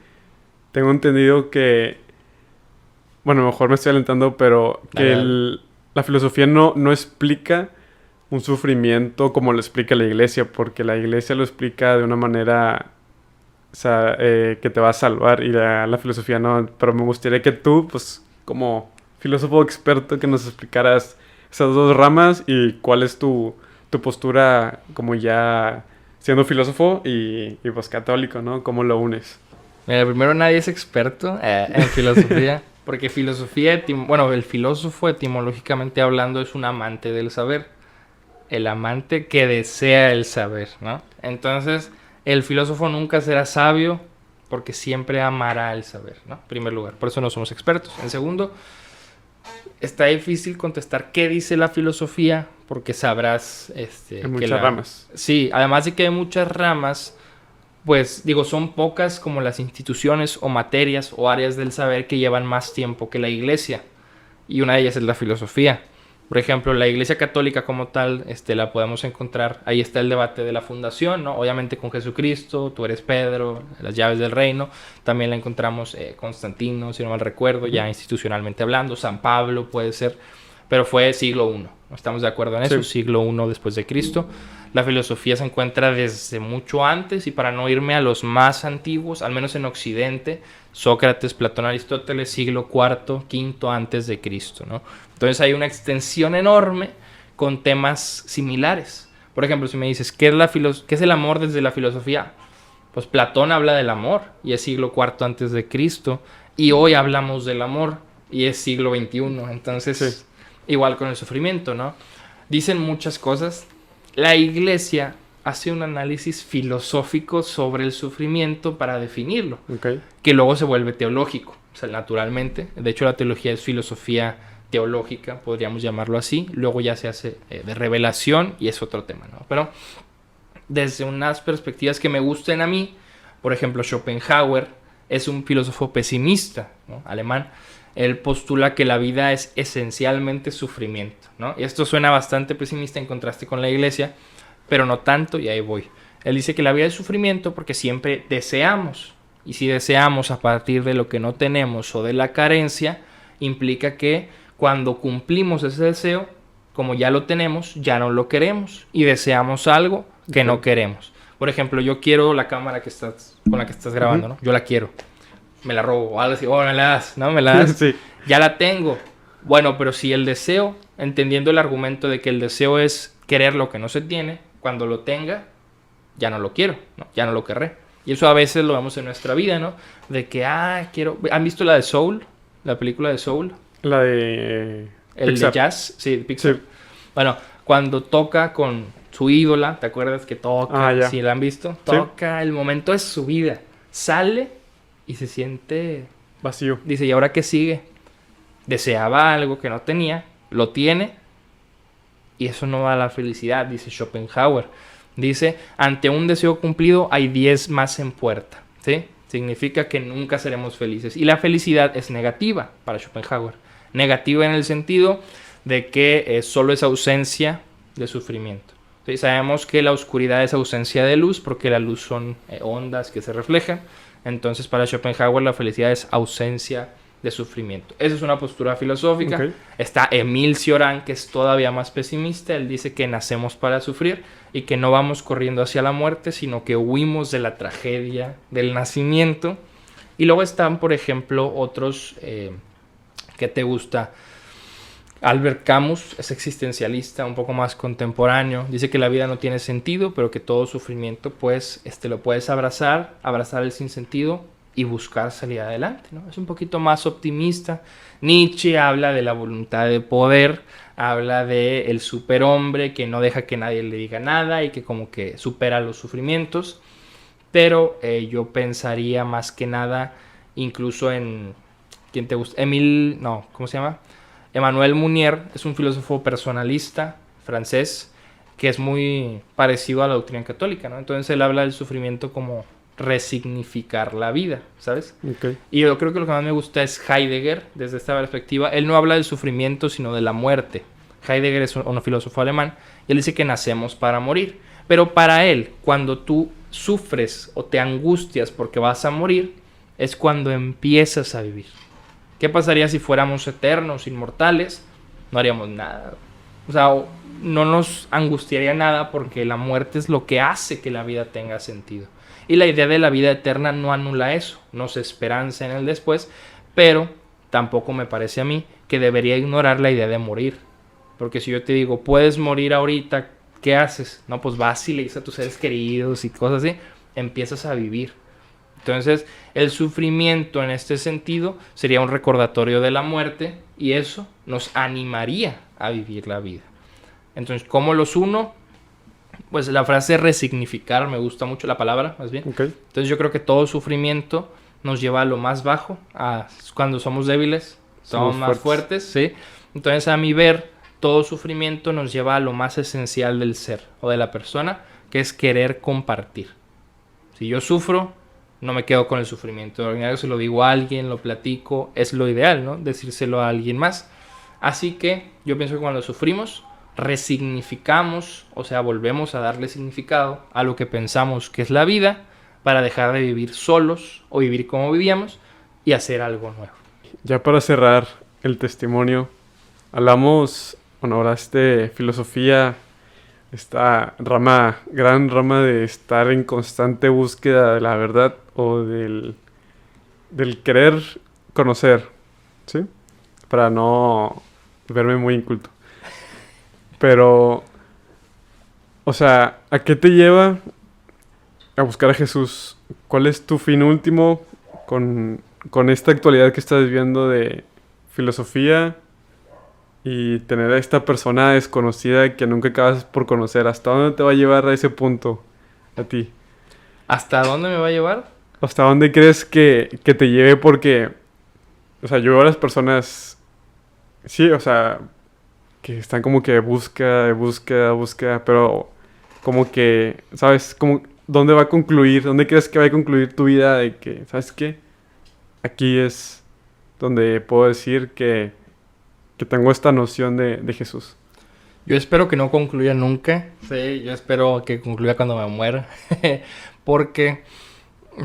[SPEAKER 2] tengo entendido que, bueno, a lo mejor me estoy alentando, pero que la filosofía no explica un sufrimiento como lo explica la iglesia, porque la iglesia lo explica de una manera, o sea, que te va a salvar, y la filosofía no. Pero me gustaría que tú, pues, como filósofo experto, que nos explicaras esas dos ramas y cuál es tu postura como ya siendo filósofo y pues católico, ¿no? ¿Cómo lo unes?
[SPEAKER 1] Mira, primero nadie es experto en filosofía, porque filosofía, el filósofo etimológicamente hablando es un amante del saber, el amante que desea el saber, ¿no? Entonces, el filósofo nunca será sabio porque siempre amará el saber, ¿no? En primer lugar, por eso no somos expertos. En segundo, está difícil contestar qué dice la filosofía, porque sabrás
[SPEAKER 2] Hay muchas ramas.
[SPEAKER 1] Sí, además de que hay muchas ramas, pues digo, son pocas como las instituciones o materias o áreas del saber que llevan más tiempo que la iglesia, y una de ellas es la filosofía. Por ejemplo, la Iglesia Católica como tal, la podemos encontrar, ahí está el debate de la fundación, ¿no? Obviamente con Jesucristo, tú eres Pedro, las llaves del reino. También la encontramos Constantino, si no mal recuerdo, ya institucionalmente hablando. San Pablo puede ser, pero fue siglo I. ¿Estamos de acuerdo en eso?
[SPEAKER 2] Sí.
[SPEAKER 1] Siglo I después de Cristo. La filosofía se encuentra desde mucho antes, y para no irme a los más antiguos, al menos en Occidente, Sócrates, Platón, Aristóteles, siglo IV, V antes de Cristo, ¿no? Entonces hay una extensión enorme con temas similares. Por ejemplo, si me dices, ¿qué es el amor desde la filosofía? Pues Platón habla del amor, y es siglo IV antes de Cristo, y hoy hablamos del amor, y es siglo XXI. Entonces,
[SPEAKER 2] Sí.
[SPEAKER 1] igual con el sufrimiento, ¿no? Dicen muchas cosas. La iglesia hace un análisis filosófico sobre el sufrimiento para definirlo,
[SPEAKER 2] Okay.
[SPEAKER 1] que luego se vuelve teológico, o sea, naturalmente. De hecho, la teología es filosofía teológica, podríamos llamarlo así. Luego ya se hace de revelación, y es otro tema, ¿no? Pero desde unas perspectivas que me gusten a mí, por ejemplo, Schopenhauer es un filósofo pesimista, ¿no? Alemán. Él postula que la vida es esencialmente sufrimiento, ¿no? Y esto suena bastante pesimista en contraste con la iglesia, pero no tanto, y ahí voy. Él dice que la vida es sufrimiento porque siempre deseamos, y si deseamos a partir de lo que no tenemos o de la carencia, implica que cuando cumplimos ese deseo, como ya lo tenemos, ya no lo queremos, y deseamos algo que no queremos. Por ejemplo, yo quiero la cámara con la que estás grabando, ¿no? Yo la quiero. Me la robo, o algo así, oh, me la das, ¿no? Me la das.
[SPEAKER 2] Sí.
[SPEAKER 1] Ya la tengo. Bueno, pero si el deseo, entendiendo el argumento de que el deseo es querer lo que no se tiene, cuando lo tenga, ya no lo quiero, ¿no? Ya no lo querré. Y eso a veces lo vemos en nuestra vida, ¿no? De que, quiero... ¿Han visto la de Soul? La película de Soul.
[SPEAKER 2] La de...
[SPEAKER 1] El
[SPEAKER 2] Pixar.
[SPEAKER 1] de jazz, sí, de Pixar.
[SPEAKER 2] Sí.
[SPEAKER 1] Bueno, cuando toca con su ídola, ¿te acuerdas que toca?
[SPEAKER 2] Ya.
[SPEAKER 1] ¿Sí la han visto? Toca, el momento de su vida. Sale y se siente...
[SPEAKER 2] Vacío.
[SPEAKER 1] Dice, ¿y ahora qué sigue? Deseaba algo que no tenía, lo tiene, y eso no da la felicidad, dice Schopenhauer. Dice, ante un deseo cumplido hay 10 más en puerta, ¿sí? Significa que nunca seremos felices. Y la felicidad es negativa para Schopenhauer. Negativa en el sentido de que solo es ausencia de sufrimiento. ¿Sí? Sabemos que la oscuridad es ausencia de luz porque la luz son ondas que se reflejan. Entonces para Schopenhauer la felicidad es ausencia de sufrimiento. Esa es una postura filosófica.
[SPEAKER 2] Okay.
[SPEAKER 1] Está Emile Cioran, que es todavía más pesimista. Él dice que nacemos para sufrir y que no vamos corriendo hacia la muerte, sino que huimos de la tragedia del nacimiento. Y luego están, por ejemplo, otros que te gusta. Albert Camus es existencialista, un poco más contemporáneo. Dice que la vida no tiene sentido, pero que todo sufrimiento, pues, lo puedes abrazar el sinsentido y buscar salir adelante, ¿no? Es un poquito más optimista. Nietzsche habla de la voluntad de poder, habla de el superhombre que no deja que nadie le diga nada y que como que supera los sufrimientos. Pero yo pensaría más que nada incluso en... ¿Quién te gusta? ¿Cómo se llama? Emmanuel Mounier es un filósofo personalista francés que es muy parecido a la doctrina católica, ¿no? Entonces él habla del sufrimiento como resignificar la vida, ¿sabes?
[SPEAKER 2] Okay.
[SPEAKER 1] Y yo creo que lo que más me gusta es Heidegger, desde esta perspectiva. Él no habla del sufrimiento, sino de la muerte. Heidegger es un filósofo alemán y él dice que nacemos para morir. Pero para él, cuando tú sufres o te angustias porque vas a morir, es cuando empiezas a vivir. ¿Qué pasaría si fuéramos eternos, inmortales? No haríamos nada. O sea, no nos angustiaría nada porque la muerte es lo que hace que la vida tenga sentido. Y la idea de la vida eterna no anula eso, nos esperanza en el después, pero tampoco me parece a mí que debería ignorar la idea de morir. Porque si yo te digo, puedes morir ahorita, ¿qué haces? No, pues vas y le dices a tus seres queridos y cosas así, empiezas a vivir. Entonces, el sufrimiento en este sentido sería un recordatorio de la muerte y eso nos animaría a vivir la vida. Entonces, ¿cómo los uno? Pues la frase resignificar, me gusta mucho la palabra, más bien.
[SPEAKER 2] Okay.
[SPEAKER 1] Entonces yo creo que todo sufrimiento nos lleva a lo más bajo, cuando somos débiles, somos más fuertes, ¿sí? Entonces a mi ver, todo sufrimiento nos lleva a lo más esencial del ser o de la persona, que es querer compartir. Si yo sufro, no me quedo con el sufrimiento. Se lo digo a alguien, lo platico, es lo ideal, ¿no? Decírselo a alguien más. Así que yo pienso que cuando sufrimos, resignificamos, o sea, volvemos a darle significado a lo que pensamos que es la vida para dejar de vivir solos o vivir como vivíamos y hacer algo nuevo.
[SPEAKER 2] Ya para cerrar el testimonio, hablamos, bueno, ahora filosofía, esta gran rama de estar en constante búsqueda de la verdad o del querer conocer, ¿sí? Para no verme muy inculto. Pero, o sea, ¿a qué te lleva a buscar a Jesús? ¿Cuál es tu fin último con esta actualidad que estás viviendo de filosofía y tener a esta persona desconocida que nunca acabas por conocer? ¿Hasta dónde te va a llevar a ese punto a ti?
[SPEAKER 1] ¿Hasta dónde me va a llevar?
[SPEAKER 2] ¿Hasta dónde crees que te lleve? Porque, o sea, yo veo a las personas, sí, o sea, que están como que búsqueda, pero como que, ¿sabes? Como, ¿dónde va a concluir? ¿Dónde crees que va a concluir tu vida? De que, ¿sabes qué? Aquí es donde puedo decir que tengo esta noción de Jesús.
[SPEAKER 1] Yo espero que no concluya nunca. Sí, yo espero que concluya cuando me muera. Porque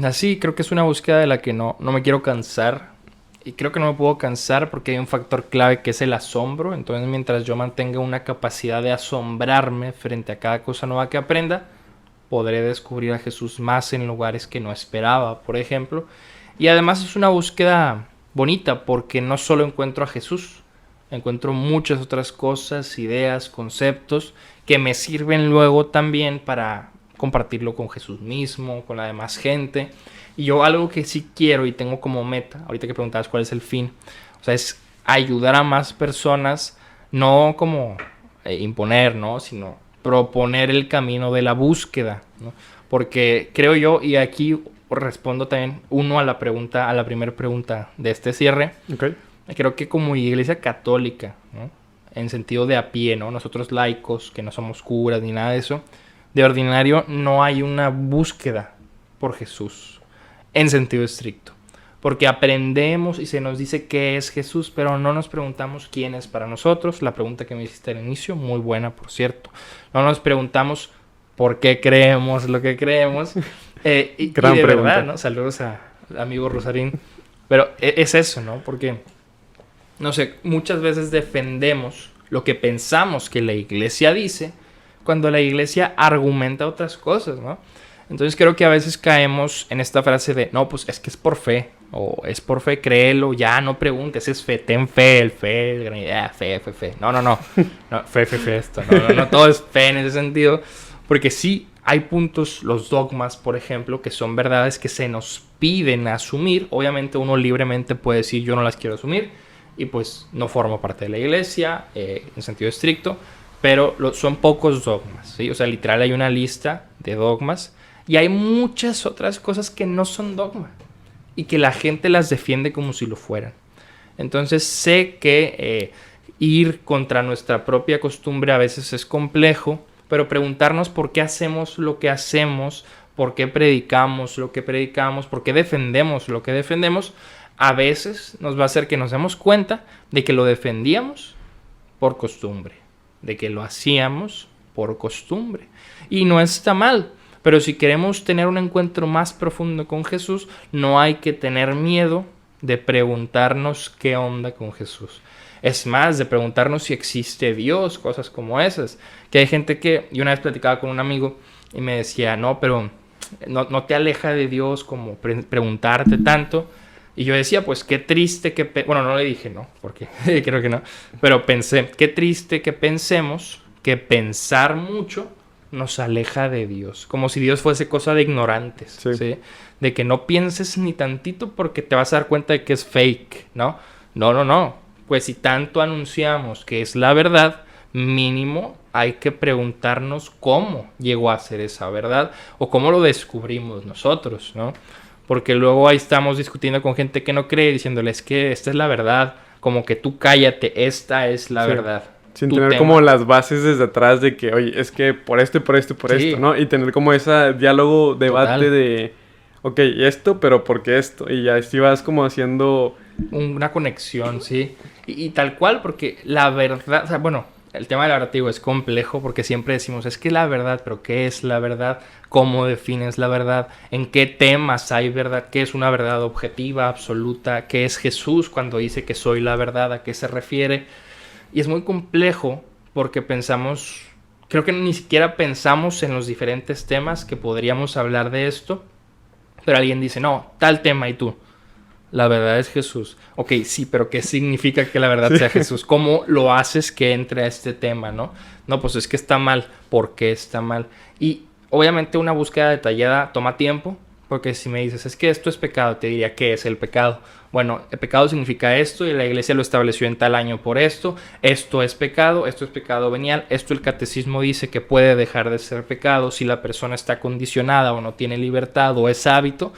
[SPEAKER 1] así creo que es una búsqueda de la que no me quiero cansar. Y creo que no me puedo cansar porque hay un factor clave que es el asombro. Entonces, mientras yo mantenga una capacidad de asombrarme frente a cada cosa nueva que aprenda, podré descubrir a Jesús más en lugares que no esperaba, por ejemplo. Y además es una búsqueda bonita porque no solo encuentro a Jesús, encuentro muchas otras cosas, ideas, conceptos que me sirven luego también para compartirlo con Jesús mismo, con la demás gente. Y yo algo que sí quiero y tengo como meta, ahorita que preguntabas cuál es el fin, o sea, es ayudar a más personas, no como imponer, ¿no? Sino proponer el camino de la búsqueda, ¿no? Porque creo yo, y aquí respondo también uno a la pregunta, a la primera pregunta de este cierre.
[SPEAKER 2] Okay.
[SPEAKER 1] Creo que como iglesia católica, ¿no? En sentido de a pie, ¿no? Nosotros laicos, que no somos curas ni nada de eso, de ordinario no hay una búsqueda por Jesús, en sentido estricto. Porque aprendemos y se nos dice qué es Jesús, pero no nos preguntamos quién es para nosotros. La pregunta que me hiciste al inicio, muy buena, por cierto. No nos preguntamos por qué creemos lo que creemos.
[SPEAKER 2] Gran
[SPEAKER 1] y de
[SPEAKER 2] pregunta.
[SPEAKER 1] verdad, ¿no? Saludos al amigo Rosarín. Pero es eso, ¿no? Porque, no sé, muchas veces defendemos lo que pensamos que la iglesia dice cuando la iglesia argumenta otras cosas, ¿no? Entonces creo que a veces caemos en esta frase de, no, pues es que es por fe, o es por fe, créelo, ya, no preguntes, es fe, ten fe, el fe, fe. No, fe, esto, no, todo es fe en ese sentido, porque sí hay puntos, los dogmas, por ejemplo, que son verdades que se nos piden asumir. Obviamente uno libremente puede decir, yo no las quiero asumir, y pues no formo parte de la iglesia, en sentido estricto, pero son pocos dogmas, ¿sí? O sea, literal hay una lista de dogmas, y hay muchas otras cosas que no son dogma y que la gente las defiende como si lo fueran. Entonces sé que ir contra nuestra propia costumbre a veces es complejo, pero preguntarnos por qué hacemos lo que hacemos, por qué predicamos lo que predicamos, por qué defendemos lo que defendemos, a veces nos va a hacer que nos demos cuenta de que lo defendíamos por costumbre, de que lo hacíamos por costumbre. Y no está mal. Pero si queremos tener un encuentro más profundo con Jesús, no hay que tener miedo de preguntarnos qué onda con Jesús. Es más, de preguntarnos si existe Dios, cosas como esas. Que hay gente que, yo una vez platicaba con un amigo y me decía, no, pero no te aleja de Dios como preguntarte tanto. Y yo decía, pues qué triste que... Bueno, no le dije no, porque creo que no. Pero pensé, qué triste que pensemos que pensar mucho nos aleja de Dios, como si Dios fuese cosa de ignorantes,
[SPEAKER 2] sí.
[SPEAKER 1] ¿sí? De que no pienses ni tantito porque te vas a dar cuenta de que es fake, ¿no? No. Pues si tanto anunciamos que es la verdad, mínimo hay que preguntarnos cómo llegó a ser esa verdad o cómo lo descubrimos nosotros, ¿no? Porque luego ahí estamos discutiendo con gente que no cree, diciéndoles que esta es la verdad, como que tú cállate, esta es la verdad.
[SPEAKER 2] Sin tener como las bases desde atrás de que, oye, es que por esto, ¿no? Y tener como ese diálogo, debate total. De, ok, esto, pero ¿por qué esto? Y ya así vas como haciendo...
[SPEAKER 1] una conexión, sí. Y tal cual, porque la verdad, o sea, bueno, el tema del narrativo es complejo porque siempre decimos, es que la verdad, pero ¿qué es la verdad? ¿Cómo defines la verdad? ¿En qué temas hay verdad? ¿Qué es una verdad objetiva, absoluta? ¿Qué es Jesús cuando dice que soy la verdad? ¿A qué se refiere? Y es muy complejo porque pensamos, creo que ni siquiera pensamos en los diferentes temas que podríamos hablar de esto, pero alguien dice, no, tal tema y tú, la verdad es Jesús. Ok, sí, pero ¿qué significa que la verdad sea Jesús? ¿Cómo lo haces que entre a este tema, no? No, pues es que está mal. ¿Por qué está mal? Y obviamente una búsqueda detallada toma tiempo, porque si me dices, es que esto es pecado, te diría, ¿qué es el pecado? Bueno, el pecado significa esto y la iglesia lo estableció en tal año por esto es pecado venial, esto el catecismo dice que puede dejar de ser pecado si la persona está condicionada o no tiene libertad o es hábito.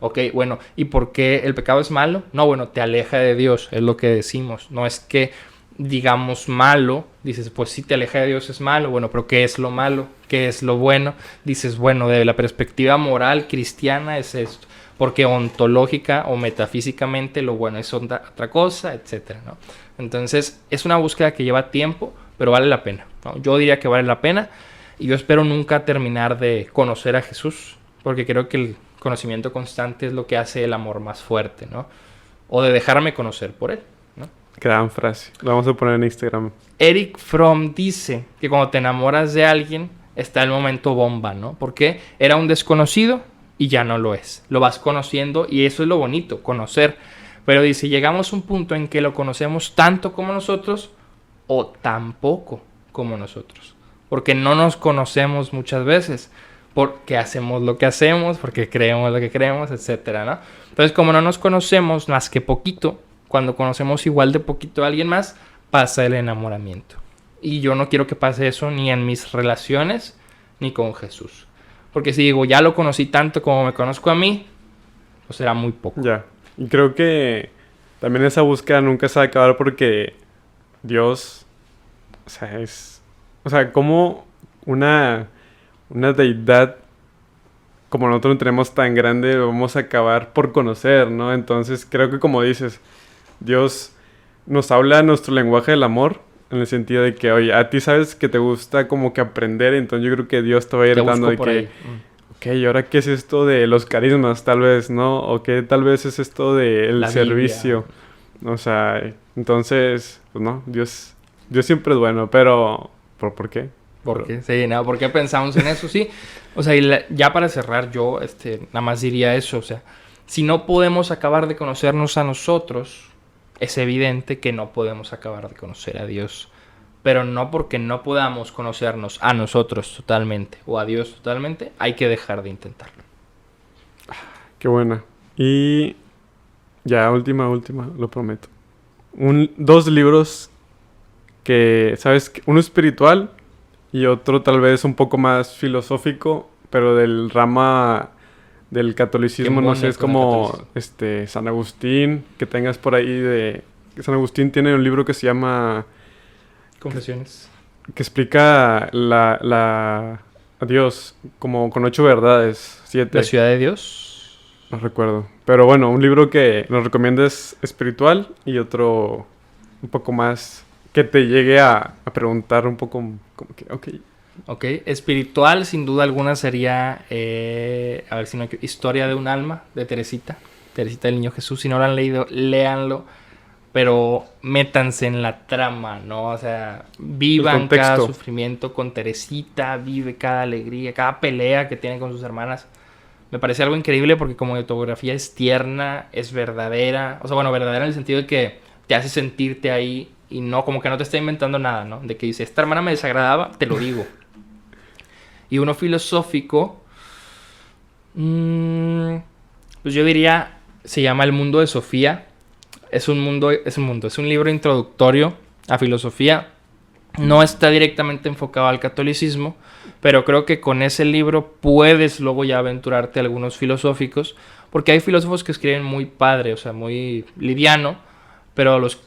[SPEAKER 1] Ok, bueno, ¿y por qué el pecado es malo? No, bueno, te aleja de Dios, es lo que decimos, no es que digamos malo, dices, pues sí te aleja de Dios es malo, bueno, pero ¿qué es lo malo? ¿Qué es lo bueno? Dices, bueno, de la perspectiva moral cristiana es esto, porque ontológica o metafísicamente lo bueno es otra cosa, etcétera, ¿no? Entonces es una búsqueda que lleva tiempo, pero vale la pena, ¿no? Yo diría que vale la pena y yo espero nunca terminar de conocer a Jesús, porque creo que el conocimiento constante es lo que hace el amor más fuerte, ¿no? O de dejarme conocer por él, ¿no?
[SPEAKER 2] Gran frase, lo vamos a poner en Instagram.
[SPEAKER 1] Eric Fromm dice que cuando te enamoras de alguien está el momento bomba, ¿no? Porque era un desconocido y ya no lo es. Lo vas conociendo y eso es lo bonito, conocer. Pero dice, llegamos a un punto en que lo conocemos tanto como nosotros o tan poco como nosotros. Porque no nos conocemos muchas veces. Porque hacemos lo que hacemos, porque creemos lo que creemos, etcétera, ¿no? Entonces, como no nos conocemos más que poquito, cuando conocemos igual de poquito a alguien más, pasa el enamoramiento. Y yo no quiero que pase eso ni en mis relaciones, ni con Jesús. Porque si digo, ya lo conocí tanto como me conozco a mí, pues será muy poco.
[SPEAKER 2] Ya. Y creo que también esa búsqueda nunca se va a acabar porque Dios, o sea, como una deidad como nosotros no tenemos tan grande, lo vamos a acabar por conocer, ¿no? Entonces creo que como dices, Dios nos habla nuestro lenguaje del amor, en el sentido de que, oye, a ti sabes que te gusta como que aprender, entonces yo creo que Dios te va a ir dando de que, ok, ¿y ahora qué es esto de los carismas, tal vez, no? O qué tal vez es esto del servicio. O sea, entonces, pues no, Dios siempre es bueno, pero ¿por qué?
[SPEAKER 1] ¿Por qué? Sí, no, ¿por qué pensamos en eso? Sí, o sea, y ya para cerrar yo, nada más diría eso, o sea, si no podemos acabar de conocernos a nosotros, es evidente que no podemos acabar de conocer a Dios. Pero no porque no podamos conocernos a nosotros totalmente o a Dios totalmente, hay que dejar de intentarlo.
[SPEAKER 2] Qué buena. Y ya, última, lo prometo. Dos libros que, ¿sabes? Uno espiritual y otro tal vez un poco más filosófico, pero del rama del catolicismo, no sé, es como San Agustín, que tengas por ahí de... San Agustín tiene un libro que se llama...
[SPEAKER 1] Confesiones.
[SPEAKER 2] Que explica a Dios como con 8 verdades, 7.
[SPEAKER 1] ¿La ciudad de Dios?
[SPEAKER 2] No recuerdo. Pero bueno, un libro que nos recomienda es espiritual y otro un poco más que te llegue a preguntar un poco como que,
[SPEAKER 1] Ok, espiritual sin duda alguna sería, a ver si no hay Historia de un alma, de Teresita del Niño Jesús. Si no lo han leído, léanlo, pero métanse en la trama, ¿no? O sea, vivan cada sufrimiento con Teresita, vive cada alegría, cada pelea que tiene con sus hermanas. Me parece algo increíble porque como autobiografía es tierna, es verdadera. O sea, bueno, verdadera en el sentido de que te hace sentirte ahí y no, como que no te está inventando nada, ¿no? De que dice, esta hermana me desagradaba, te lo digo. Y uno filosófico, pues yo diría, se llama El Mundo de Sofía. Es un libro introductorio a filosofía. No está directamente enfocado al catolicismo, pero creo que con ese libro puedes luego ya aventurarte a algunos filosóficos, porque hay filósofos que escriben muy padre, o sea, muy liviano, pero los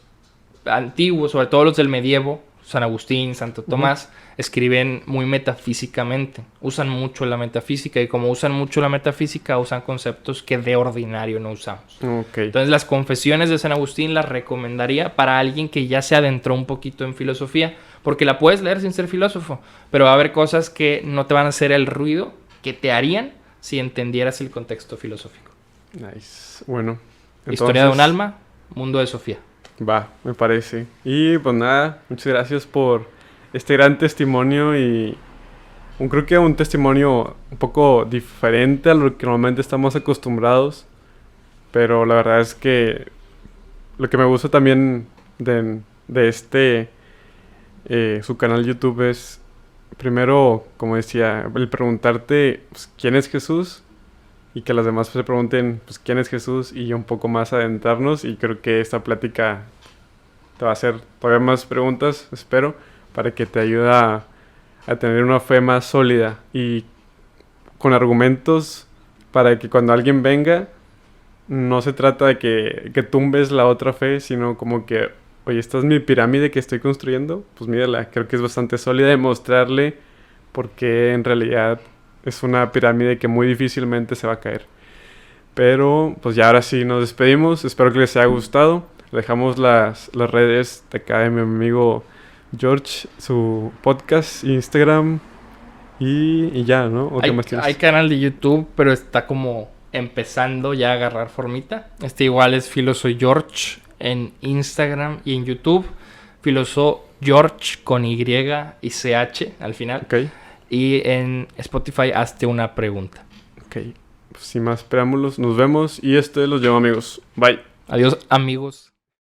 [SPEAKER 1] antiguos, sobre todo los del medievo, San Agustín, Santo Tomás, escriben muy metafísicamente, usan mucho la metafísica, y como usan mucho la metafísica, usan conceptos que de ordinario no usamos.
[SPEAKER 2] Okay.
[SPEAKER 1] Entonces las confesiones de San Agustín las recomendaría para alguien que ya se adentró un poquito en filosofía, porque la puedes leer sin ser filósofo, pero va a haber cosas que no te van a hacer el ruido que te harían si entendieras el contexto filosófico.
[SPEAKER 2] Nice. Bueno. Entonces...
[SPEAKER 1] Historia de un alma, Mundo de Sofía.
[SPEAKER 2] Va, me parece. Y pues nada, muchas gracias por este gran testimonio y creo que un testimonio un poco diferente a lo que normalmente estamos acostumbrados, pero la verdad es que lo que me gusta también de su canal YouTube es, primero, como decía, el preguntarte pues, ¿quién es Jesús? Y que las demás se pregunten pues, ¿quién es Jesús? Y un poco más adentrarnos, y creo que esta plática te va a hacer todavía más preguntas, espero, para que te ayude a tener una fe más sólida y con argumentos para que cuando alguien venga no se trata de que tumbes la otra fe, sino como que, oye, esta es mi pirámide que estoy construyendo, pues mírala, creo que es bastante sólida, y mostrarle por qué en realidad es una pirámide que muy difícilmente se va a caer. Pero pues ya ahora sí nos despedimos, espero que les haya gustado. Dejamos las redes de acá de mi amigo George, su podcast, Instagram y ya, ¿no? ¿O qué más tienes?
[SPEAKER 1] Hay canal de YouTube, pero está como empezando ya a agarrar formita. Igual es Filoso George en Instagram y en YouTube. Filoso George con Y y CH al final.
[SPEAKER 2] Okay.
[SPEAKER 1] Y en Spotify, hazte una pregunta.
[SPEAKER 2] Ok, pues sin más preámbulos, nos vemos y los llamo amigos. Bye.
[SPEAKER 1] Adiós, amigos.